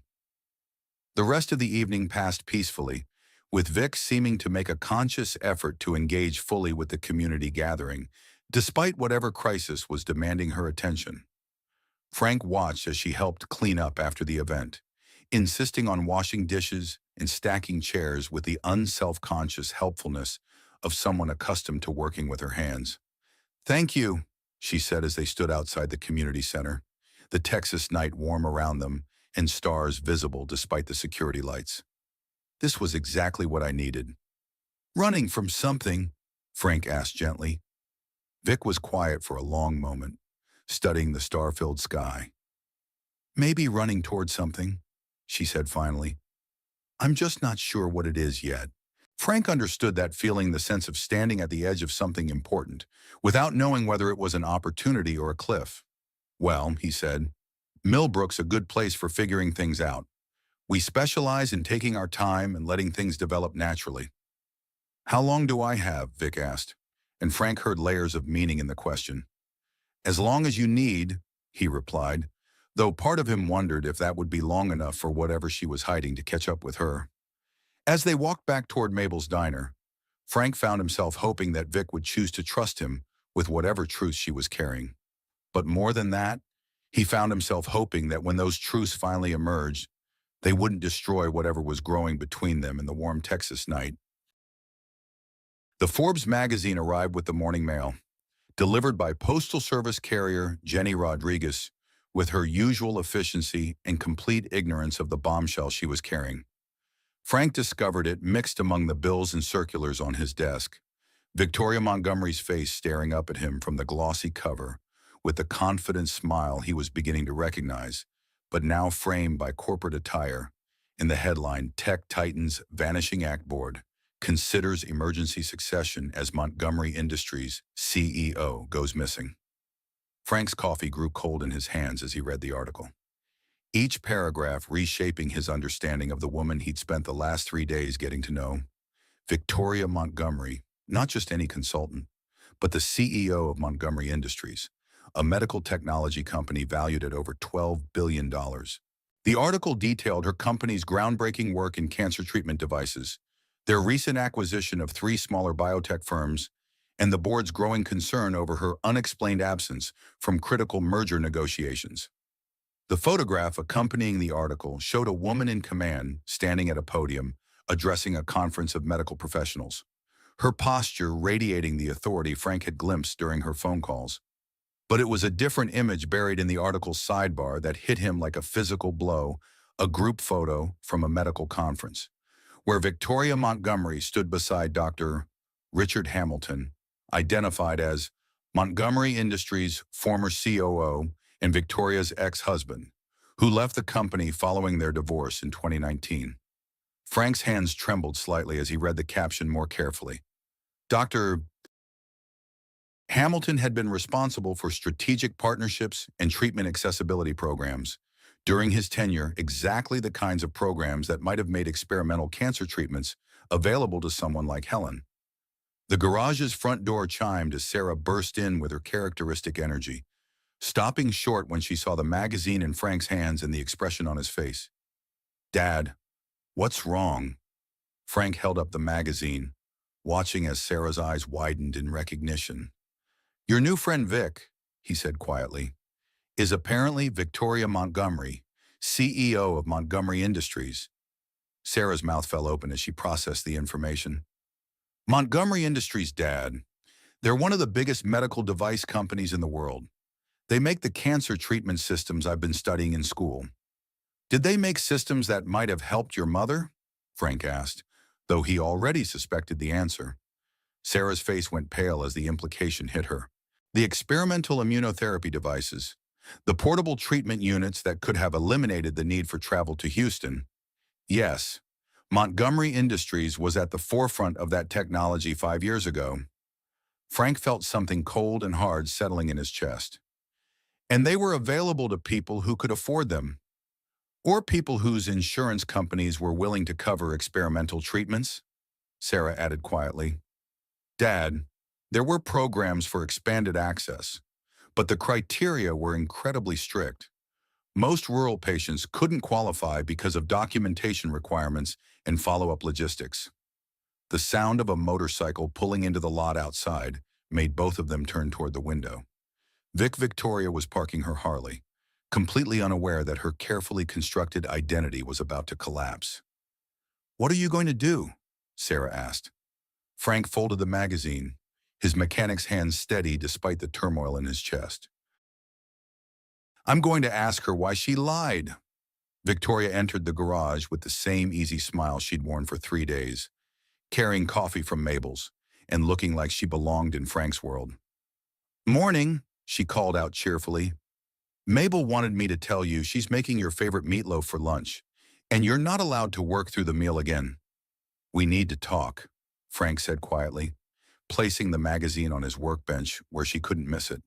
The rest of the evening passed peacefully, with Vic seeming to make a conscious effort to engage fully with the community gathering, despite whatever crisis was demanding her attention. Frank watched as she helped clean up after the event, insisting on washing dishes and stacking chairs with the unself-conscious helpfulness of someone accustomed to working with her hands. "Thank you," she said as they stood outside the community center, the Texas night warm around them and stars visible despite the security lights. "This was exactly what I needed." "Running from something?" Frank asked gently. Vic was quiet for a long moment, studying the star-filled sky. "Maybe running toward something," she said finally. "I'm just not sure what it is yet." Frank understood that feeling, the sense of standing at the edge of something important, without knowing whether it was an opportunity or a cliff. "Well," he said, "Millbrook's a good place for figuring things out. We specialize in taking our time and letting things develop naturally." "How long do I have?" Vic asked, and Frank heard layers of meaning in the question. "As long as you need," he replied, though part of him wondered if that would be long enough for whatever she was hiding to catch up with her. As they walked back toward Mabel's diner, Frank found himself hoping that Vic would choose to trust him with whatever truth she was carrying. But more than that, he found himself hoping that when those truths finally emerged, they wouldn't destroy whatever was growing between them in the warm Texas night. The Forbes magazine arrived with the morning mail, delivered by Postal Service carrier Jenny Rodriguez, with her usual efficiency and complete ignorance of the bombshell she was carrying. Frank discovered it mixed among the bills and circulars on his desk, Victoria Montgomery's face staring up at him from the glossy cover, with the confident smile he was beginning to recognize, but now framed by corporate attire, in the headline, "Tech Titans Vanishing Act Board Considers Emergency Succession as Montgomery Industries CEO Goes Missing." Frank's coffee grew cold in his hands as he read the article, each paragraph reshaping his understanding of the woman he'd spent the last 3 days getting to know. Victoria Montgomery, not just any consultant, but the CEO of Montgomery Industries, a medical technology company valued at over $12 billion. The article detailed her company's groundbreaking work in cancer treatment devices, their recent acquisition of 3 smaller biotech firms, and the board's growing concern over her unexplained absence from critical merger negotiations. The photograph accompanying the article showed a woman in command standing at a podium, addressing a conference of medical professionals, her posture radiating the authority Frank had glimpsed during her phone calls. But it was a different image buried in the article's sidebar that hit him like a physical blow, a group photo from a medical conference, where Victoria Montgomery stood beside Dr. Richard Hamilton, identified as Montgomery Industries' former COO and Victoria's ex-husband, who left the company following their divorce in 2019. Frank's hands trembled slightly as he read the caption more carefully. Dr. Hamilton had been responsible for strategic partnerships and treatment accessibility programs. During his tenure, exactly the kinds of programs that might have made experimental cancer treatments available to someone like Helen. The garage's front door chimed as Sarah burst in with her characteristic energy, stopping short when she saw the magazine in Frank's hands and the expression on his face. "Dad, what's wrong?" Frank held up the magazine, watching as Sarah's eyes widened in recognition. "Your new friend Vic," he said quietly, "is apparently Victoria Montgomery, CEO of Montgomery Industries." Sarah's mouth fell open as she processed the information. "Montgomery Industries, Dad. They're one of the biggest medical device companies in the world. They make the cancer treatment systems I've been studying in school." "Did they make systems that might have helped your mother?" Frank asked, though he already suspected the answer. Sarah's face went pale as the implication hit her. "The experimental immunotherapy devices, the portable treatment units that could have eliminated the need for travel to Houston. Yes, Montgomery Industries was at the forefront of that technology 5 years ago." Frank felt something cold and hard settling in his chest. "And they were available to people who could afford them, or people whose insurance companies were willing to cover experimental treatments," Sarah added quietly. "Dad, there were programs for expanded access, but the criteria were incredibly strict. Most rural patients couldn't qualify because of documentation requirements and follow-up logistics." The sound of a motorcycle pulling into the lot outside made both of them turn toward the window. Victoria was parking her Harley, completely unaware that her carefully constructed identity was about to collapse. "What are you going to do?" Sarah asked. Frank folded the magazine, his mechanic's hands steady despite the turmoil in his chest. "I'm going to ask her why she lied." Victoria entered the garage with the same easy smile she'd worn for 3 days, carrying coffee from Mabel's and looking like she belonged in Frank's world. "Morning," she called out cheerfully. "Mabel wanted me to tell you she's making your favorite meatloaf for lunch, and you're not allowed to work through the meal again." "We need to talk," Frank said quietly, placing the magazine on his workbench where she couldn't miss it.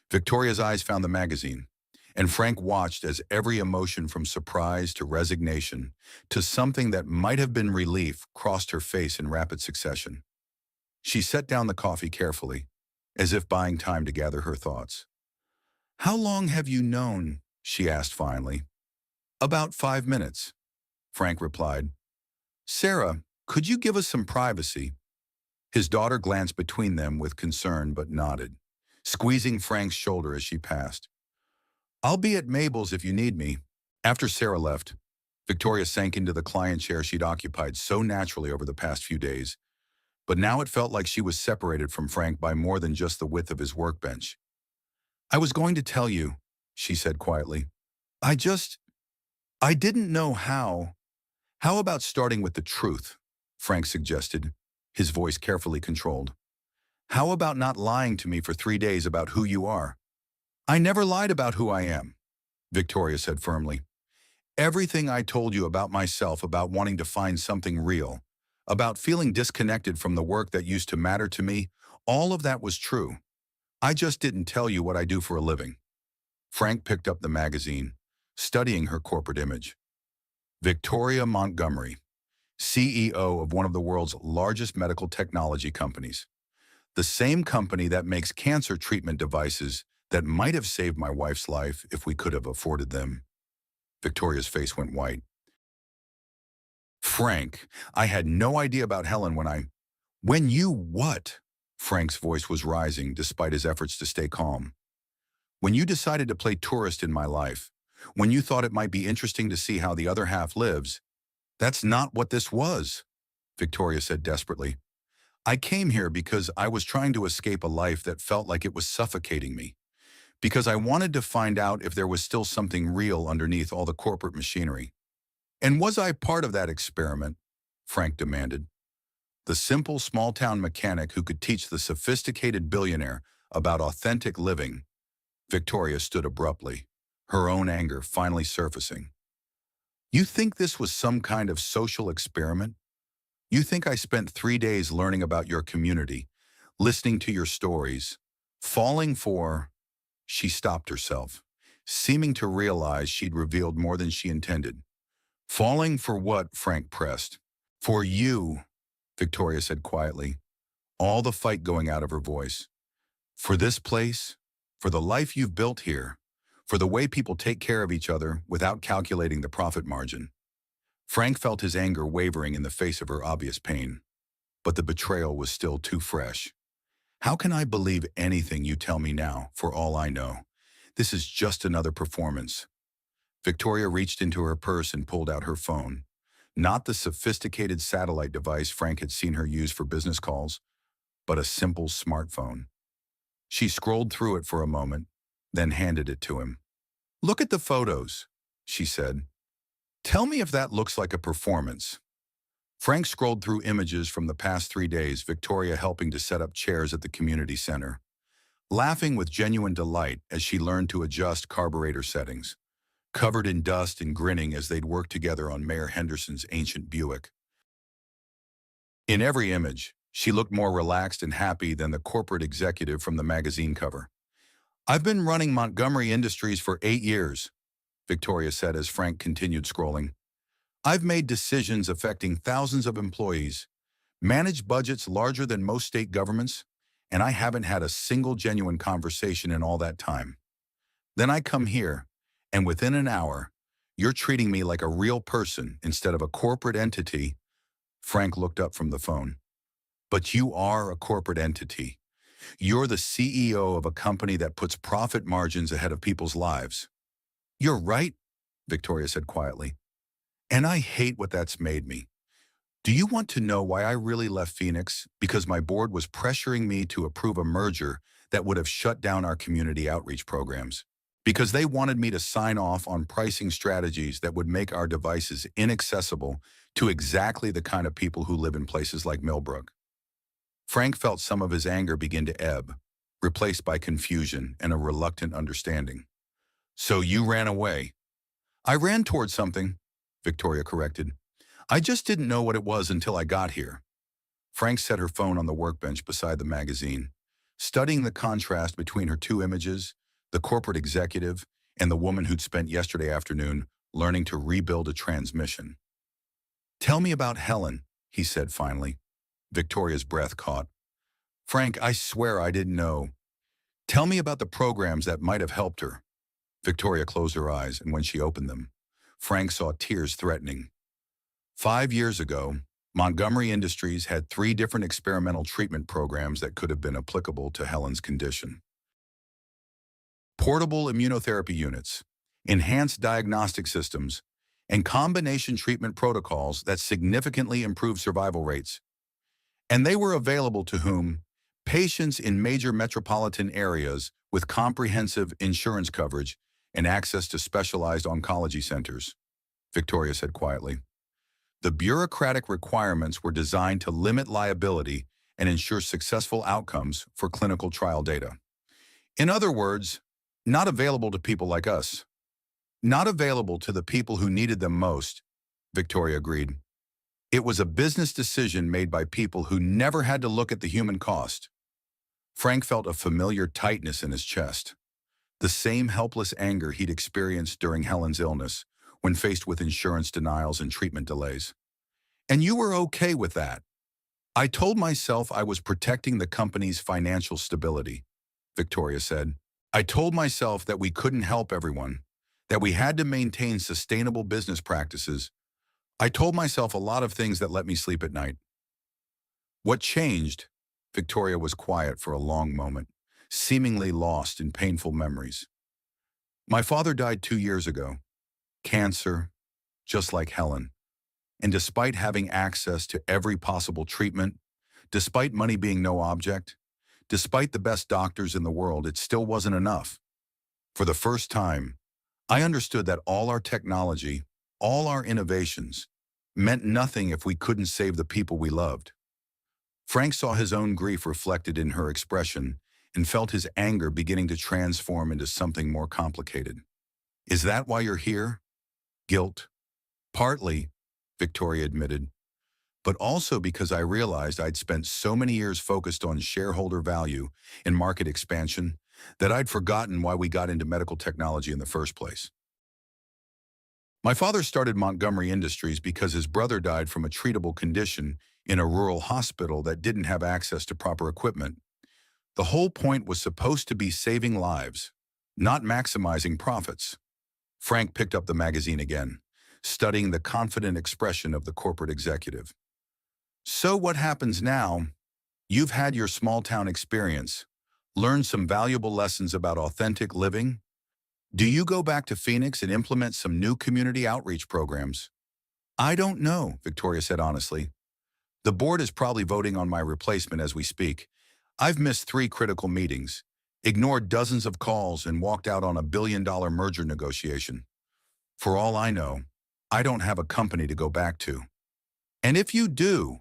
Victoria's eyes found the magazine, and Frank watched as every emotion from surprise to resignation to something that might have been relief crossed her face in rapid succession. She set down the coffee carefully, as if buying time to gather her thoughts. "How long have you known?" she asked finally. "About 5 minutes," Frank replied. "Sarah, could you give us some privacy?" His daughter glanced between them with concern but nodded, squeezing Frank's shoulder as she passed. "I'll be at Mabel's if you need me." After Sarah left, Victoria sank into the client chair she'd occupied so naturally over the past few days, but now it felt like she was separated from Frank by more than just the width of his workbench. "I was going to tell you," she said quietly. I didn't know how." "How about starting with the truth?" Frank suggested, his voice carefully controlled. "How about not lying to me for 3 days about who you are?" "I never lied about who I am," Victoria said firmly. "Everything I told you about myself, about wanting to find something real, about feeling disconnected from the work that used to matter to me, all of that was true. I just didn't tell you what I do for a living." Frank picked up the magazine, studying her corporate image. Victoria Montgomery, CEO of one of the world's largest medical technology companies. The same company that makes cancer treatment devices that might have saved my wife's life if we could have afforded them. Victoria's face went white. "Frank, I had no idea about Helen when you what?" Frank's voice was rising despite his efforts to stay calm. "When you decided to play tourist in my life, when you thought it might be interesting to see how the other half lives." "That's not what this was," Victoria said desperately. "I came here because I was trying to escape a life that felt like it was suffocating me. Because I wanted to find out if there was still something real underneath all the corporate machinery. And was I part of that experiment? Frank demanded. The simple small-town mechanic who could teach the sophisticated billionaire about authentic living. Victoria stood abruptly, her own anger finally surfacing. You think this was some kind of social experiment? You think I spent 3 days learning about your community, listening to your stories, falling for... She stopped herself, seeming to realize she'd revealed more than she intended. Falling for what? Frank pressed. For you, Victoria said quietly, all the fight going out of her voice. For this place, for the life you've built here, for the way people take care of each other without calculating the profit margin. Frank felt his anger wavering in the face of her obvious pain, but the betrayal was still too fresh. How can I believe anything you tell me now, for all I know? This is just another performance. Victoria reached into her purse and pulled out her phone. Not the sophisticated satellite device Frank had seen her use for business calls, but a simple smartphone. She scrolled through it for a moment, then handed it to him. Look at the photos, she said. Tell me if that looks like a performance. Frank scrolled through images from the past 3 days, Victoria helping to set up chairs at the community center, laughing with genuine delight as she learned to adjust carburetor settings, covered in dust and grinning as they'd worked together on Mayor Henderson's ancient Buick. In every image, she looked more relaxed and happy than the corporate executive from the magazine cover. I've been running Montgomery Industries for 8 years, Victoria said as Frank continued scrolling. I've made decisions affecting thousands of employees, managed budgets larger than most state governments, and I haven't had a single genuine conversation in all that time. Then I come here, and within an hour, you're treating me like a real person instead of a corporate entity. Frank looked up from the phone. But you are a corporate entity. You're the CEO of a company that puts profit margins ahead of people's lives. You're right, Victoria said quietly. And I hate what that's made me. Do you want to know why I really left Phoenix? Because my board was pressuring me to approve a merger that would have shut down our community outreach programs. Because they wanted me to sign off on pricing strategies that would make our devices inaccessible to exactly the kind of people who live in places like Millbrook. Frank felt some of his anger begin to ebb, replaced by confusion and a reluctant understanding. So you ran away. I ran toward something, Victoria corrected. I just didn't know what it was until I got here. Frank set her phone on the workbench beside the magazine, studying the contrast between her two images, the corporate executive and the woman who'd spent yesterday afternoon learning to rebuild a transmission. Tell me about Helen, he said finally. Victoria's breath caught. Frank, I swear I didn't know. Tell me about the programs that might have helped her. Victoria closed her eyes, and when she opened them, Frank saw tears threatening. 5 years ago, Montgomery Industries had 3 different experimental treatment programs that could have been applicable to Helen's condition. Portable immunotherapy units, enhanced diagnostic systems, and combination treatment protocols that significantly improved survival rates. And they were available to whom? Patients in major metropolitan areas with comprehensive insurance coverage and access to specialized oncology centers, Victoria said quietly. The bureaucratic requirements were designed to limit liability and ensure successful outcomes for clinical trial data. In other words, not available to people like us. Not available to the people who needed them most, Victoria agreed. It was a business decision made by people who never had to look at the human cost. Frank felt a familiar tightness in his chest, the same helpless anger he'd experienced during Helen's illness when faced with insurance denials and treatment delays. And you were okay with that. I told myself I was protecting the company's financial stability, Victoria said. I told myself that we couldn't help everyone, that we had to maintain sustainable business practices. I told myself a lot of things that let me sleep at night. What changed? Victoria was quiet for a long moment, seemingly lost in painful memories. My father died 2 years ago. Cancer, just like Helen. And despite having access to every possible treatment, despite money being no object, despite the best doctors in the world, it still wasn't enough. For the first time, I understood that all our technology, all our innovations, meant nothing if we couldn't save the people we loved. Frank saw his own grief reflected in her expression and felt his anger beginning to transform into something more complicated. Is that why you're here? Guilt. Partly, Victoria admitted, but also because I realized I'd spent so many years focused on shareholder value and market expansion that I'd forgotten why we got into medical technology in the first place. My father started Montgomery Industries because his brother died from a treatable condition in a rural hospital that didn't have access to proper equipment. The whole point was supposed to be saving lives, not maximizing profits. Frank picked up the magazine again, studying the confident expression of the corporate executive. So what happens now? You've had your small-town experience, learned some valuable lessons about authentic living. Do you go back to Phoenix and implement some new community outreach programs? I don't know, Victoria said honestly. The board is probably voting on my replacement as we speak. I've missed 3 critical meetings, ignored dozens of calls, and walked out on a billion-dollar merger negotiation. For all I know, I don't have a company to go back to. And if you do,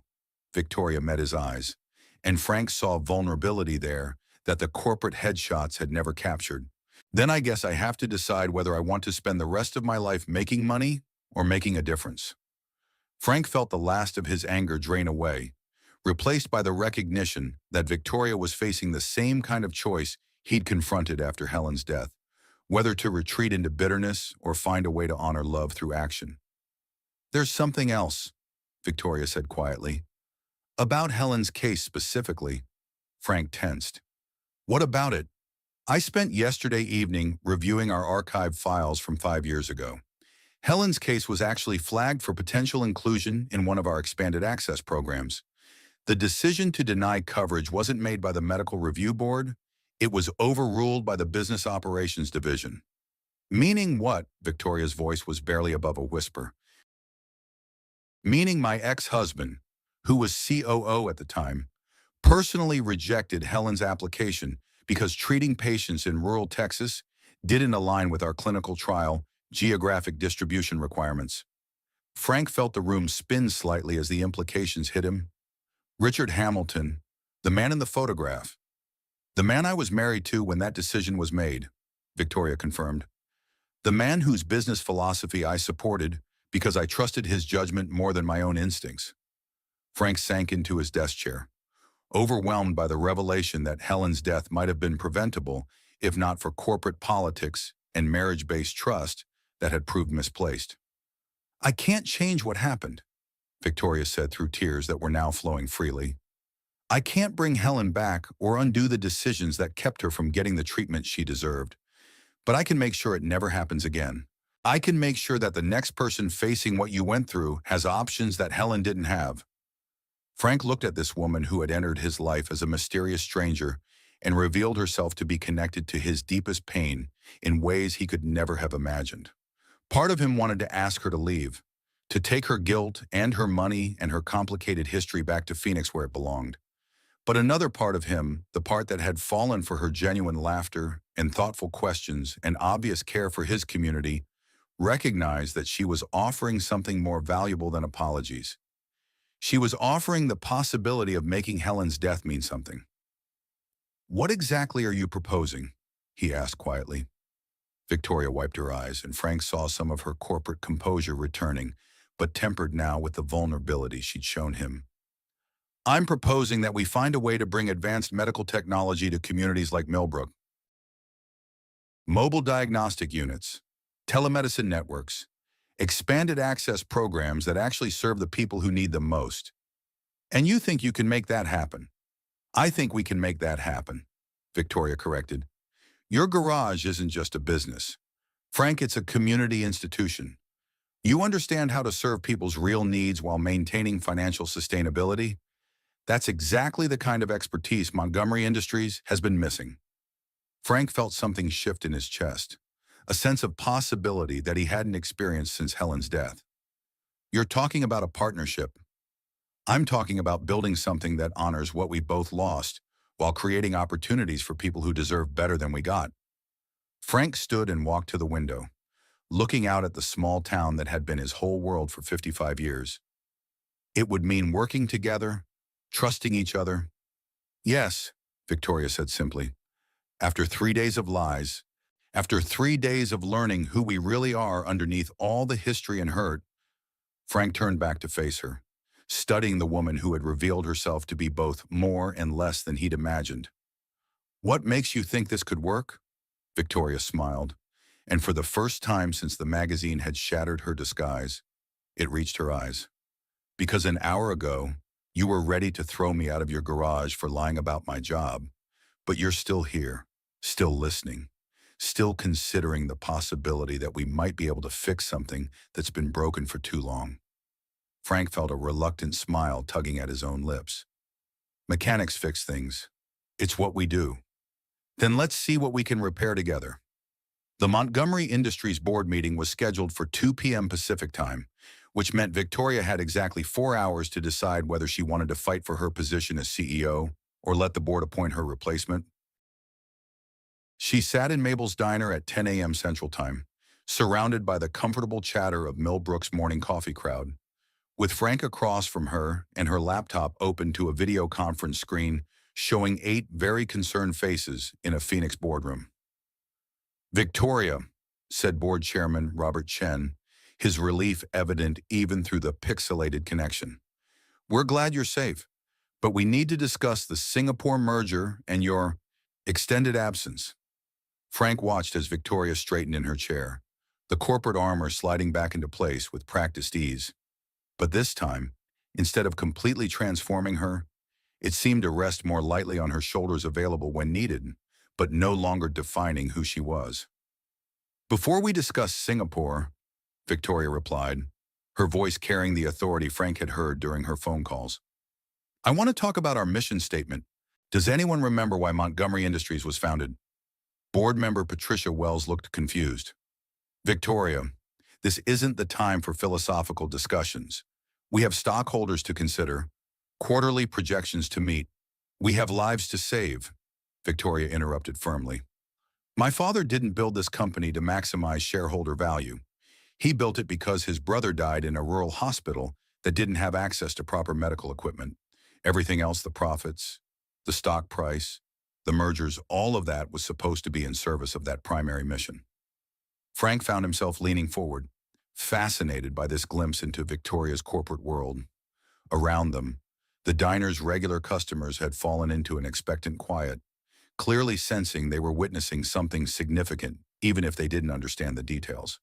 Victoria met his eyes, and Frank saw vulnerability there that the corporate headshots had never captured. Then I guess I have to decide whether I want to spend the rest of my life making money or making a difference. Frank felt the last of his anger drain away, replaced by the recognition that Victoria was facing the same kind of choice he'd confronted after Helen's death, whether to retreat into bitterness or find a way to honor love through action. There's something else, Victoria said quietly. About Helen's case specifically. Frank tensed. What about it? I spent yesterday evening reviewing our archive files from 5 years ago. Helen's case was actually flagged for potential inclusion in one of our expanded access programs. The decision to deny coverage wasn't made by the Medical Review Board. It was overruled by the Business Operations Division. Meaning what? Victoria's voice was barely above a whisper. Meaning my ex-husband, who was COO at the time, personally rejected Helen's application because treating patients in rural Texas didn't align with our clinical trial geographic distribution requirements. Frank felt the room spin slightly as the implications hit him. Richard Hamilton, the man in the photograph. The man I was married to when that decision was made, Victoria confirmed. The man whose business philosophy I supported because I trusted his judgment more than my own instincts. Frank sank into his desk chair, overwhelmed by the revelation that Helen's death might have been preventable if not for corporate politics and marriage-based trust that had proved misplaced. I can't change what happened, Victoria said through tears that were now flowing freely. I can't bring Helen back or undo the decisions that kept her from getting the treatment she deserved. But I can make sure it never happens again. I can make sure that the next person facing what you went through has options that Helen didn't have. Frank looked at this woman who had entered his life as a mysterious stranger and revealed herself to be connected to his deepest pain in ways he could never have imagined. Part of him wanted to ask her to leave, to take her guilt and her money and her complicated history back to Phoenix where it belonged. But another part of him, the part that had fallen for her genuine laughter and thoughtful questions and obvious care for his community, recognized that she was offering something more valuable than apologies. She was offering the possibility of making Helen's death mean something. What exactly are you proposing? He asked quietly. Victoria wiped her eyes, and Frank saw some of her corporate composure returning, but tempered now with the vulnerability she'd shown him. I'm proposing that we find a way to bring advanced medical technology to communities like Millbrook. Mobile diagnostic units, telemedicine networks, expanded access programs that actually serve the people who need them most. And you think you can make that happen? I think we can make that happen, Victoria corrected. Your garage isn't just a business. Frank, it's a community institution. You understand how to serve people's real needs while maintaining financial sustainability? That's exactly the kind of expertise Montgomery Industries has been missing. Frank felt something shift in his chest, a sense of possibility that he hadn't experienced since Helen's death. You're talking about a partnership. I'm talking about building something that honors what we both lost while creating opportunities for people who deserve better than we got. Frank stood and walked to the window, looking out at the small town that had been his whole world for 55 years. It would mean working together, trusting each other. Yes, Victoria said simply. After 3 days of lies, after 3 days of learning who we really are underneath all the history and hurt, Frank turned back to face her, studying the woman who had revealed herself to be both more and less than he'd imagined. What makes you think this could work? Victoria smiled, and for the first time since the magazine had shattered her disguise, it reached her eyes. Because an hour ago, you were ready to throw me out of your garage for lying about my job, but you're still here, still listening, still considering the possibility that we might be able to fix something that's been broken for too long. Frank felt a reluctant smile tugging at his own lips. Mechanics fix things. It's what we do. Then let's see what we can repair together. The Montgomery Industries board meeting was scheduled for 2 p.m. Pacific time, which meant Victoria had exactly 4 hours to decide whether she wanted to fight for her position as CEO or let the board appoint her replacement. She sat in Mabel's diner at 10 a.m. Central Time, surrounded by the comfortable chatter of Millbrook's morning coffee crowd, with Frank across from her and her laptop open to a video conference screen showing 8 very concerned faces in a Phoenix boardroom. Victoria, said board chairman Robert Chen, his relief evident even through the pixelated connection. We're glad you're safe, but we need to discuss the Singapore merger and your extended absence. Frank watched as Victoria straightened in her chair, the corporate armor sliding back into place with practiced ease. But this time, instead of completely transforming her, it seemed to rest more lightly on her shoulders, available when needed, but no longer defining who she was. Before we discuss Singapore, Victoria replied, her voice carrying the authority Frank had heard during her phone calls, I want to talk about our mission statement. Does anyone remember why Montgomery Industries was founded? Board member Patricia Wells looked confused. Victoria, this isn't the time for philosophical discussions. We have stockholders to consider, quarterly projections to meet. We have lives to save, Victoria interrupted firmly. My father didn't build this company to maximize shareholder value. He built it because his brother died in a rural hospital that didn't have access to proper medical equipment. Everything else, the profits, the stock price, the mergers, all of that was supposed to be in service of that primary mission. Frank found himself leaning forward, fascinated by this glimpse into Victoria's corporate world. Around them, the diner's regular customers had fallen into an expectant quiet, clearly sensing they were witnessing something significant, even if they didn't understand the details.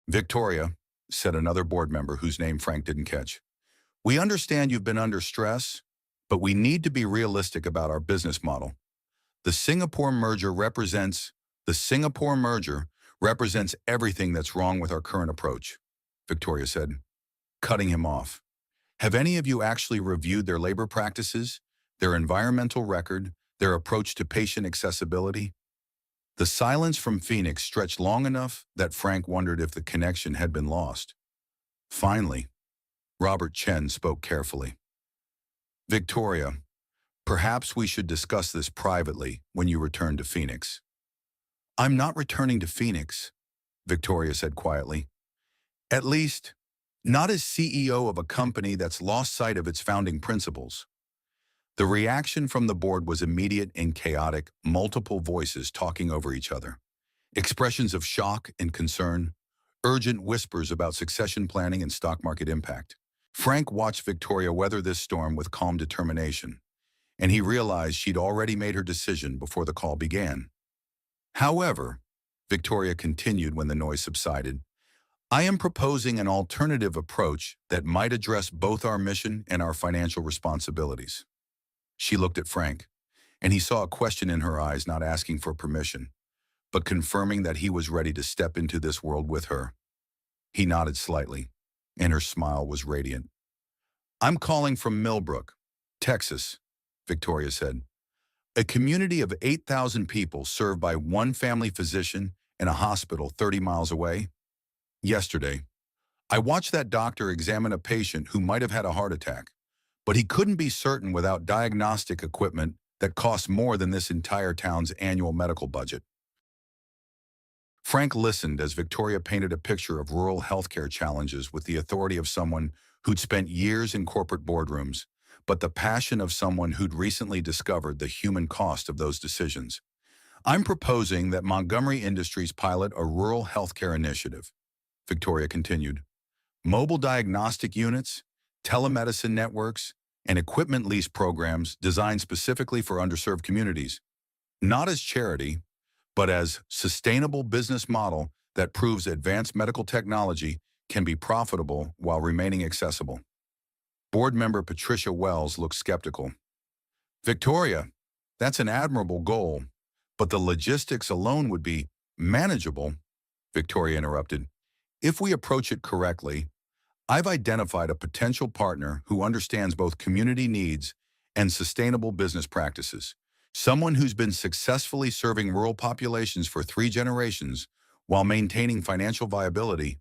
Victoria, said another board member whose name Frank didn't catch, we understand you've been under stress, but we need to be realistic about our business model. The Singapore merger represents everything that's wrong with our current approach, Victoria said, cutting him off. Have any of you actually reviewed their labor practices, their environmental record, their approach to patient accessibility? The silence from Phoenix stretched long enough that Frank wondered if the connection had been lost. Finally, Robert Chen spoke carefully. Victoria, perhaps we should discuss this privately when you return to Phoenix. I'm not returning to Phoenix, Victoria said quietly. At least, not as CEO of a company that's lost sight of its founding principles. The reaction from the board was immediate and chaotic, multiple voices talking over each other. Expressions of shock and concern, urgent whispers about succession planning and stock market impact. Frank watched Victoria weather this storm with calm determination, and he realized she'd already made her decision before the call began. However, Victoria continued when the noise subsided, I am proposing an alternative approach that might address both our mission and our financial responsibilities. She looked at Frank, and he saw a question in her eyes, not asking for permission, but confirming that he was ready to step into this world with her. He nodded slightly, and her smile was radiant. I'm calling from Millbrook, Texas, Victoria said. A community of 8,000 people served by one family physician in a hospital 30 miles away. Yesterday, I watched that doctor examine a patient who might have had a heart attack, but he couldn't be certain without diagnostic equipment that costs more than this entire town's annual medical budget. Frank listened as Victoria painted a picture of rural healthcare challenges with the authority of someone who'd spent years in corporate boardrooms, but the passion of someone who'd recently discovered the human cost of those decisions. I'm proposing that Montgomery Industries pilot a rural healthcare initiative, Victoria continued. Mobile diagnostic units, telemedicine networks, and equipment lease programs designed specifically for underserved communities, not as charity, but as sustainable business model that proves advanced medical technology can be profitable while remaining accessible. Board member Patricia Wells looked skeptical. Victoria, that's an admirable goal, but the logistics alone would be manageable, Victoria interrupted. If we approach it correctly, I've identified a potential partner who understands both community needs and sustainable business practices. Someone who's been successfully serving rural populations for 3 generations while maintaining financial viability.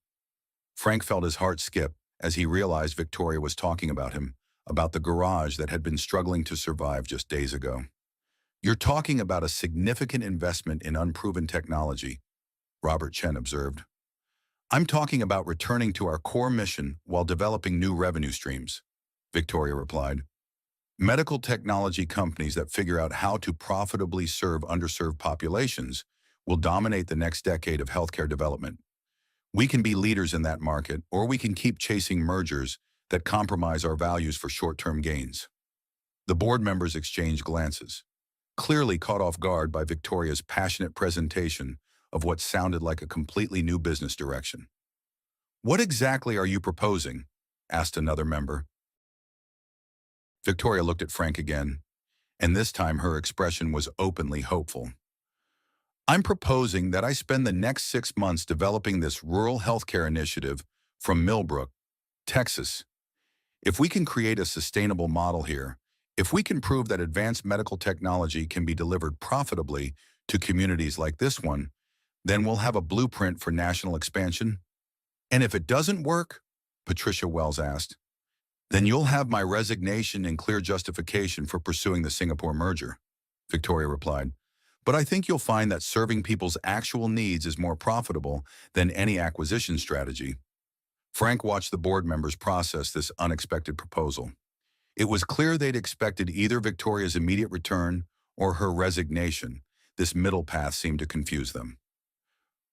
Frank felt his heart skip as he realized Victoria was talking about him, about the garage that had been struggling to survive just days ago. You're talking about a significant investment in unproven technology, Robert Chen observed. I'm talking about returning to our core mission while developing new revenue streams, Victoria replied. Medical technology companies that figure out how to profitably serve underserved populations will dominate the next decade of healthcare development. We can be leaders in that market, or we can keep chasing mergers that compromise our values for short-term gains. The board members exchanged glances, clearly caught off guard by Victoria's passionate presentation of what sounded like a completely new business direction. What exactly are you proposing? Asked another member. Victoria looked at Frank again, and this time her expression was openly hopeful. I'm proposing that I spend the next 6 months developing this rural healthcare initiative from Millbrook, Texas. If we can create a sustainable model here, if we can prove that advanced medical technology can be delivered profitably to communities like this one, then we'll have a blueprint for national expansion. And if it doesn't work, Patricia Wells asked, then you'll have my resignation and clear justification for pursuing the Singapore merger, Victoria replied. But I think you'll find that serving people's actual needs is more profitable than any acquisition strategy. Frank watched the board members process this unexpected proposal. It was clear they'd expected either Victoria's immediate return or her resignation. This middle path seemed to confuse them.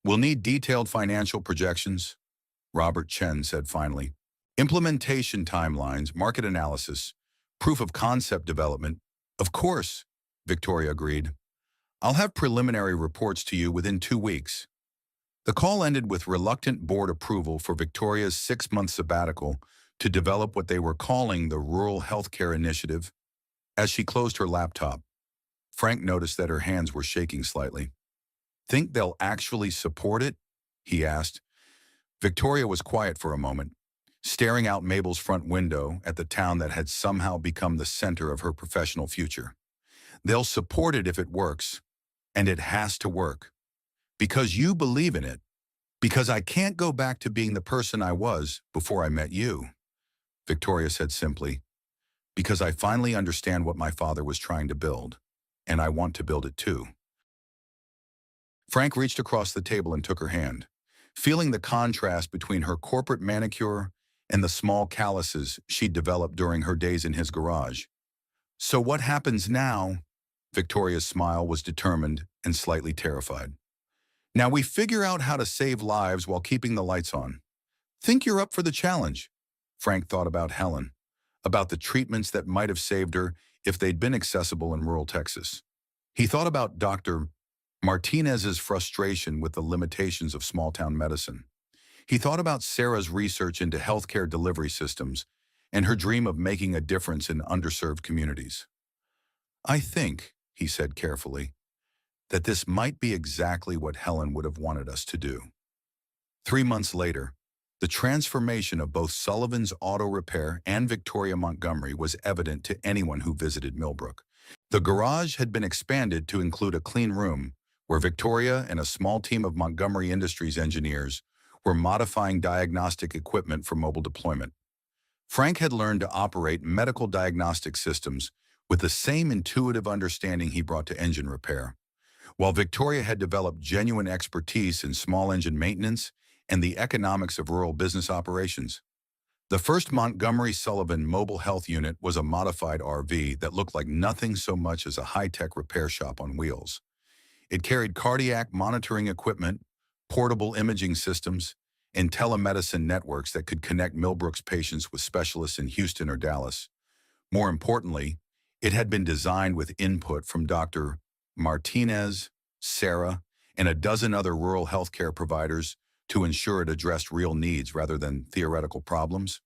We'll need detailed financial projections, Robert Chen said finally. Implementation timelines, market analysis, proof of concept development. Of course, Victoria agreed. I'll have preliminary reports to you within 2 weeks. The call ended with reluctant board approval for Victoria's 6-month sabbatical to develop what they were calling the Rural Healthcare Initiative. As she closed her laptop, Frank noticed that her hands were shaking slightly. Think they'll actually support it? He asked. Victoria was quiet for a moment, staring out Mabel's front window at the town that had somehow become the center of her professional future. They'll support it if it works, and it has to work. Because you believe in it. Because I can't go back to being the person I was before I met you, Victoria said simply. Because I finally understand what my father was trying to build, and I want to build it too. Frank reached across the table and took her hand, feeling the contrast between her corporate manicure and the small calluses she'd developed during her days in his garage. So what happens now? Victoria's smile was determined and slightly terrified. Now we figure out how to save lives while keeping the lights on. Think you're up for the challenge. Frank thought about Helen, about the treatments that might have saved her if they'd been accessible in rural Texas. He thought about Dr. Martinez's frustration with the limitations of small-town medicine. He thought about Sarah's research into healthcare delivery systems and her dream of making a difference in underserved communities. I think, he said carefully, that this might be exactly what Helen would have wanted us to do. 3 months later, the transformation of both Sullivan's Auto Repair and Victoria Montgomery was evident to anyone who visited Millbrook. The garage had been expanded to include a clean room where Victoria and a small team of Montgomery Industries engineers were modifying diagnostic equipment for mobile deployment. Frank had learned to operate medical diagnostic systems with the same intuitive understanding he brought to engine repair. while Victoria had developed genuine expertise in small engine maintenance and the economics of rural business operations. The first Montgomery Sullivan Mobile Health Unit was a modified RV that looked like nothing so much as a high-tech repair shop on wheels. It carried cardiac monitoring equipment, portable imaging systems, and telemedicine networks that could connect Millbrook's patients with specialists in Houston or Dallas. More importantly, it had been designed with input from Dr. Martinez, Sarah, and a dozen other rural healthcare providers to ensure it addressed real needs rather than theoretical problems.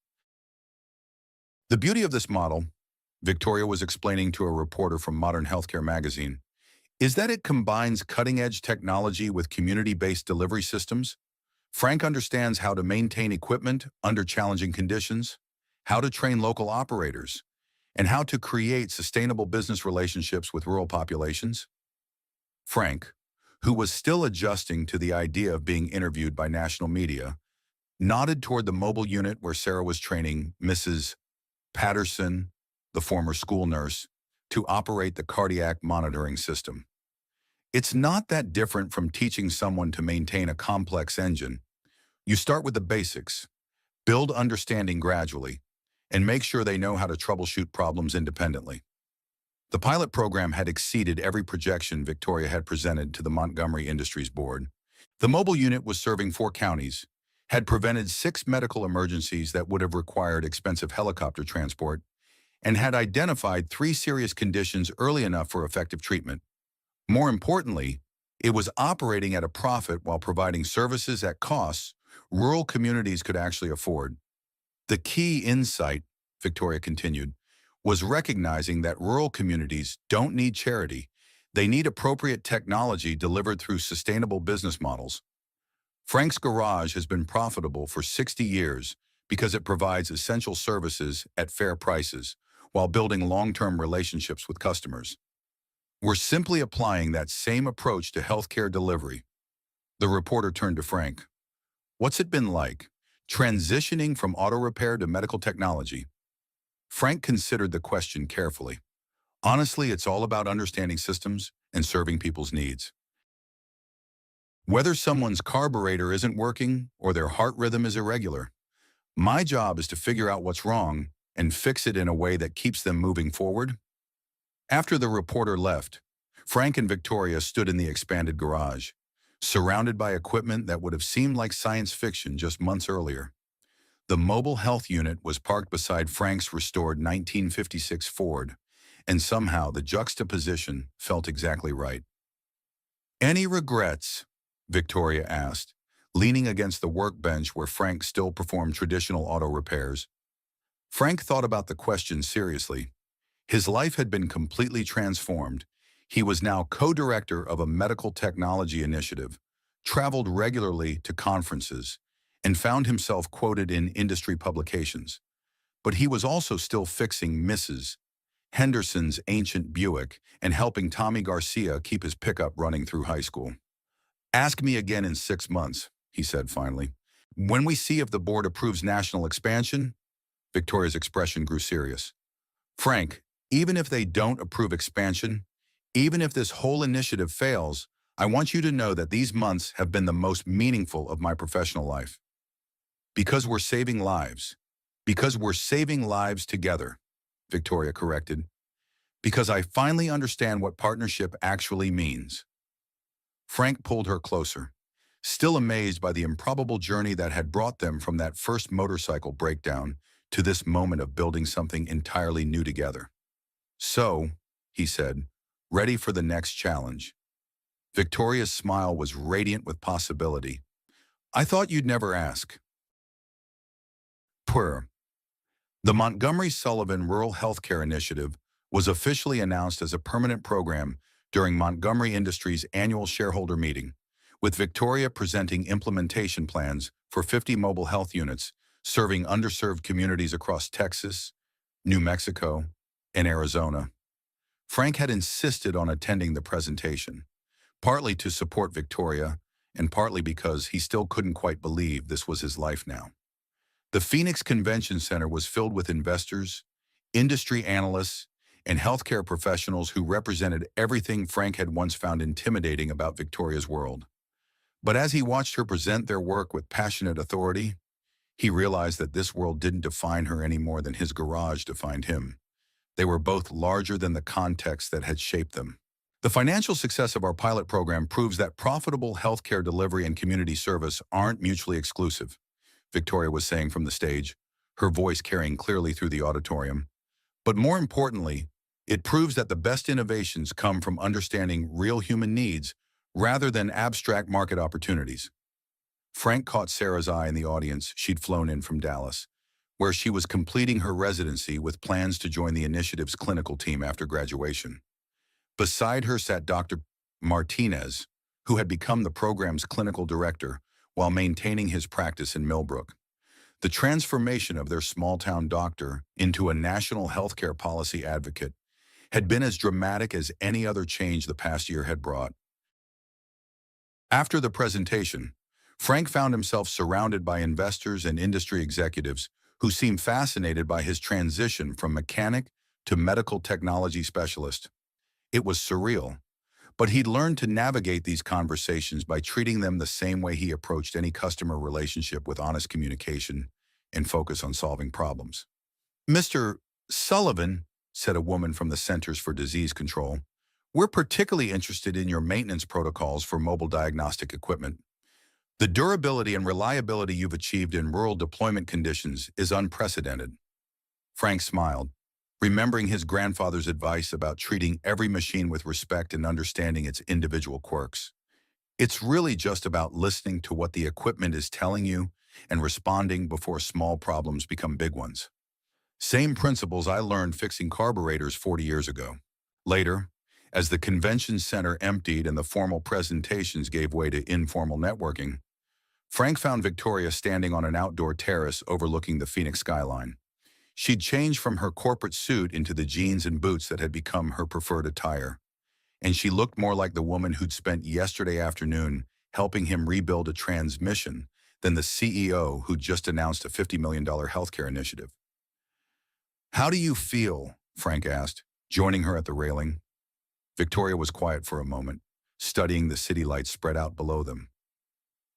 The beauty of this model, Victoria was explaining to a reporter from Modern Healthcare magazine, is that it combines cutting-edge technology with community-based delivery systems. Frank understands how to maintain equipment under challenging conditions, how to train local operators, and how to create sustainable business relationships with rural populations. Frank, who was still adjusting to the idea of being interviewed by national media, nodded toward the mobile unit where Sarah was training Mrs. Patterson, the former school nurse, to operate the cardiac monitoring system. It's not that different from teaching someone to maintain a complex engine. You start with the basics, build understanding gradually, and make sure they know how to troubleshoot problems independently. The pilot program had exceeded every projection Victoria had presented to the Montgomery Industries Board. The mobile unit was serving 4 counties, had prevented 6 medical emergencies that would have required expensive helicopter transport, and had identified 3 serious conditions early enough for effective treatment. More importantly, it was operating at a profit while providing services at costs rural communities could actually afford. The key insight, Victoria continued, was recognizing that rural communities don't need charity. They need appropriate technology delivered through sustainable business models. Frank's Garage has been profitable for 60 years because it provides essential services at fair prices while building long-term relationships with customers. We're simply applying that same approach to healthcare delivery. The reporter turned to Frank. What's it been like, transitioning from auto repair to medical technology? Frank considered the question carefully. Honestly, it's all about understanding systems and serving people's needs. Whether someone's carburetor isn't working or their heart rhythm is irregular, my job is to figure out what's wrong and fix it in a way that keeps them moving forward. After the reporter left, Frank and Victoria stood in the expanded garage, surrounded by equipment that would have seemed like science fiction just months earlier. The mobile health unit was parked beside Frank's restored 1956 Ford, and somehow the juxtaposition felt exactly right. Any regrets? Victoria asked, leaning against the workbench where Frank still performed traditional auto repairs. Frank thought about the question seriously. His life had been completely transformed. He was now co-director of a medical technology initiative, traveled regularly to conferences, and found himself quoted in industry publications. But he was also still fixing Mrs. Henderson's ancient Buick and helping Tommy Garcia keep his pickup running through high school. Ask me again in 6 months, he said finally. When we see if the board approves national expansion, Victoria's expression grew serious. Frank, even if they don't approve expansion, even if this whole initiative fails, I want you to know that these months have been the most meaningful of my professional life. Because we're saving lives. Because we're saving lives together, Victoria corrected. Because I finally understand what partnership actually means. Frank pulled her closer, still amazed by the improbable journey that had brought them from that first motorcycle breakdown to this moment of building something entirely new together. So, he said, ready for the next challenge. Victoria's smile was radiant with possibility. I thought you'd never ask. Purr. The Montgomery Sullivan Rural Healthcare Initiative was officially announced as a permanent program during Montgomery Industries' annual shareholder meeting, with Victoria presenting implementation plans for 50 mobile health units serving underserved communities across Texas, New Mexico, and Arizona. Frank had insisted on attending the presentation, partly to support Victoria and partly because he still couldn't quite believe this was his life now. The Phoenix Convention Center was filled with investors, industry analysts, and healthcare professionals who represented everything Frank had once found intimidating about Victoria's world. But as he watched her present their work with passionate authority, he realized that this world didn't define her any more than his garage defined him. They were both larger than the context that had shaped them. The financial success of our pilot program proves that profitable healthcare delivery and community service aren't mutually exclusive, Victoria was saying from the stage, her voice carrying clearly through the auditorium. But more importantly, it proves that the best innovations come from understanding real human needs rather than abstract market opportunities. Frank caught Sarah's eye in the audience. She'd flown in from Dallas, where she was completing her residency with plans to join the initiative's clinical team after graduation. Beside her sat Dr. Martinez, who had become the program's clinical director while maintaining his practice in Millbrook. The transformation of their small-town doctor into a national healthcare policy advocate had been as dramatic as any other change the past year had brought. After the presentation, Frank found himself surrounded by investors and industry executives who seemed fascinated by his transition from mechanic to medical technology specialist. It was surreal, but he'd learned to navigate these conversations by treating them the same way he approached any customer relationship, with honest communication and focus on solving problems. "Mr. Sullivan," said a woman from the Centers for Disease Control, "we're particularly interested in your maintenance protocols for mobile diagnostic equipment. The durability and reliability you've achieved in rural deployment conditions is unprecedented." Frank smiled, remembering his grandfather's advice about treating every machine with respect and understanding its individual quirks. It's really just about listening to what the equipment is telling you and responding before small problems become big ones. Same principles I learned fixing carburetors 40 years ago. Later, as the convention center emptied and the formal presentations gave way to informal networking, Frank found Victoria standing on an outdoor terrace overlooking the Phoenix skyline. She'd changed from her corporate suit into the jeans and boots that had become her preferred attire, and she looked more like the woman who'd spent yesterday afternoon helping him rebuild a transmission than the CEO who'd just announced a $50 million healthcare initiative. "How do you feel?" Frank asked, joining her at the railing. Victoria was quiet for a moment, studying the city lights spread out below them.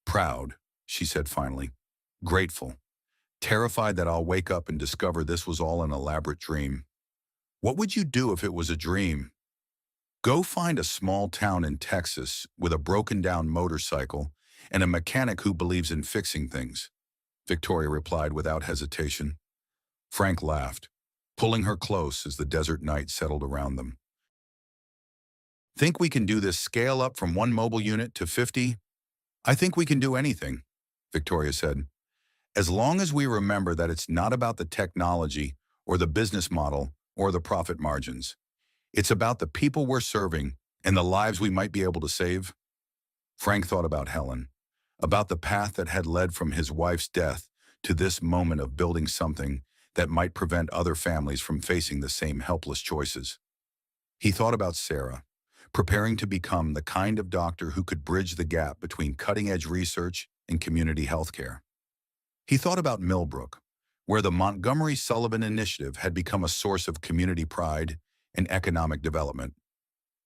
"Proud," she said finally. "Grateful. Terrified that I'll wake up and discover this was all an elaborate dream." "What would you do if it was a dream?" "Go find a small town in Texas with a broken-down motorcycle and a mechanic who believes in fixing things," Victoria replied without hesitation. Frank laughed, pulling her close as the desert night settled around them. "Think we can do this scale up from 1 mobile unit to 50? "I think we can do anything," Victoria said, "as long as we remember that it's not about the technology or the business model or the profit margins. It's about the people we're serving and the lives we might be able to save." Frank thought about Helen, about the path that had led from his wife's death to this moment of building something that might prevent other families from facing the same helpless choices. He thought about Sarah, preparing to become the kind of doctor who could bridge the gap between cutting-edge research and community healthcare. He thought about Millbrook, where the Montgomery Sullivan Initiative had become a source of community pride and economic development.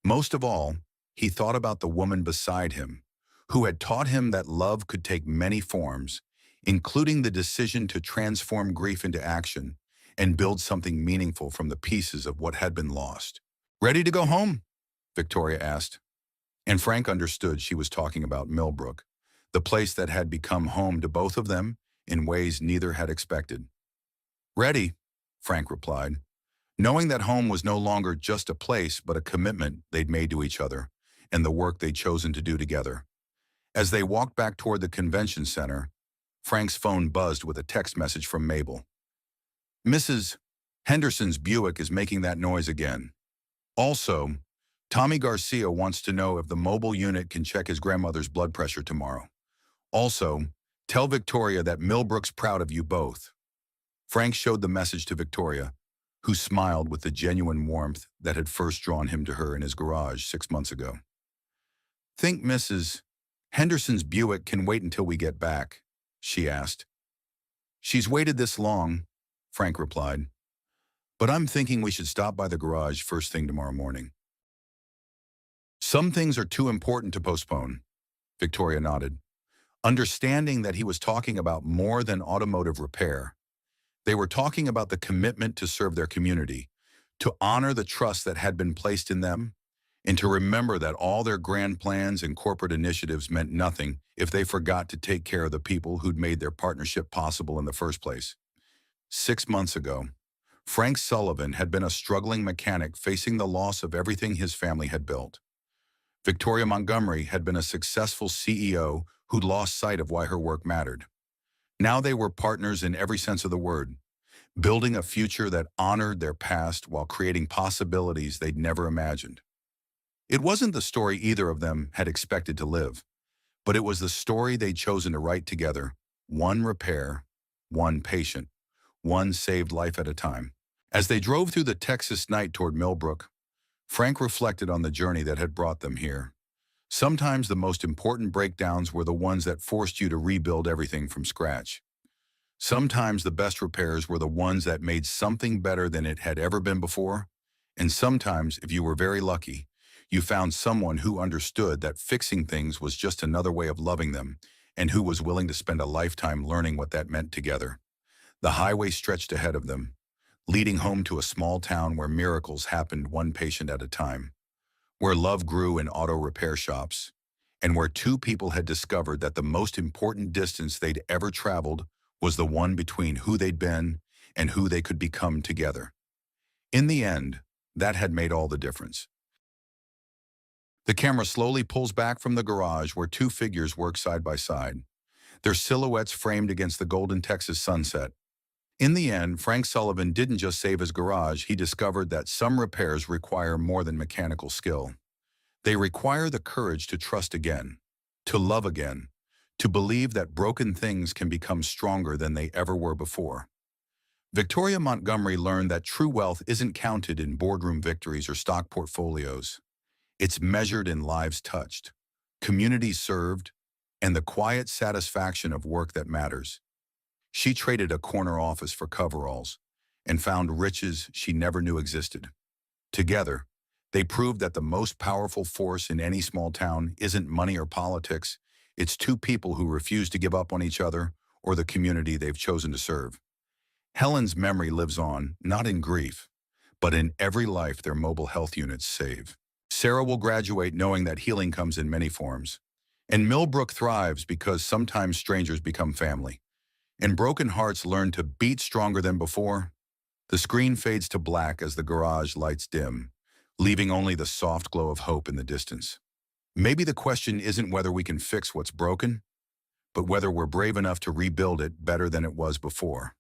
Most of all, he thought about the woman beside him, who had taught him that love could take many forms, including the decision to transform grief into action and build something meaningful from the pieces of what had been lost. "Ready to go home?" Victoria asked. And Frank understood she was talking about Millbrook, the place that had become home to both of them in ways neither had expected. "Ready," Frank replied, knowing that home was no longer just a place but a commitment they'd made to each other and the work they'd chosen to do together. As they walked back toward the convention center, Frank's phone buzzed with a text message from Mabel. "Mrs. Henderson's Buick is making that noise again. Also, Tommy Garcia wants to know if the mobile unit can check his grandmother's blood pressure tomorrow. Also, tell Victoria that Millbrook's proud of you both." Frank showed the message to Victoria, who smiled with the genuine warmth that had first drawn him to her in his garage 6 months ago. "Think Mrs. Henderson's Buick can wait until we get back?" she asked. "She's waited this long," Frank replied. but I'm thinking we should stop by the garage first thing tomorrow morning. Some things are too important to postpone, Victoria nodded, understanding that he was talking about more than automotive repair. They were talking about the commitment to serve their community, to honor the trust that had been placed in them, and to remember that all their grand plans and corporate initiatives meant nothing if they forgot to take care of the people who'd made their partnership possible in the first place. 6 months ago, Frank Sullivan had been a struggling mechanic facing the loss of everything his family had built. Victoria Montgomery had been a successful CEO who'd lost sight of why her work mattered. Now they were partners in every sense of the word, building a future that honored their past while creating possibilities they'd never imagined. It wasn't the story either of them had expected to live, but it was the story they'd chosen to write together, one repair, one patient, one saved life at a time. As they drove through the Texas night toward Millbrook, Frank reflected on the journey that had brought them here. Sometimes the most important breakdowns were the ones that forced you to rebuild everything from scratch. Sometimes the best repairs were the ones that made something better than it had ever been before. And sometimes, if you were very lucky, you found someone who understood that fixing things was just another way of loving them and who was willing to spend a lifetime learning what that meant together. The highway stretched ahead of them, leading home to a small town where miracles happened one patient at a time, where love grew in auto repair shops, and where two people had discovered that the most important distance they'd ever traveled was the one between who they'd been and who they could become together. In the end, that had made all the difference. The camera slowly pulls back from the garage where two figures work side by side, their silhouettes framed against the golden Texas sunset. In the end, Frank Sullivan didn't just save his garage, he discovered that some repairs require more than mechanical skill. They require the courage to trust again, to love again, to believe that broken things can become stronger than they ever were before. Victoria Montgomery learned that true wealth isn't counted in boardroom victories or stock portfolios. It's measured in lives touched, communities served, and the quiet satisfaction of work that matters. She traded a corner office for coveralls and found riches she never knew existed. Together, they proved that the most powerful force in any small town isn't money or politics, it's two people who refuse to give up on each other or the community they've chosen to serve. Helen's memory lives on, not in grief, but in every life their mobile health units save. Sarah will graduate knowing that healing comes in many forms. And Millbrook thrives because sometimes strangers become family. And broken hearts learn to beat stronger than before. The screen fades to black as the garage lights dim, leaving only the soft glow of hope in the distance. Maybe the question isn't whether we can fix what's broken, but whether we're brave enough to rebuild it better than it was before.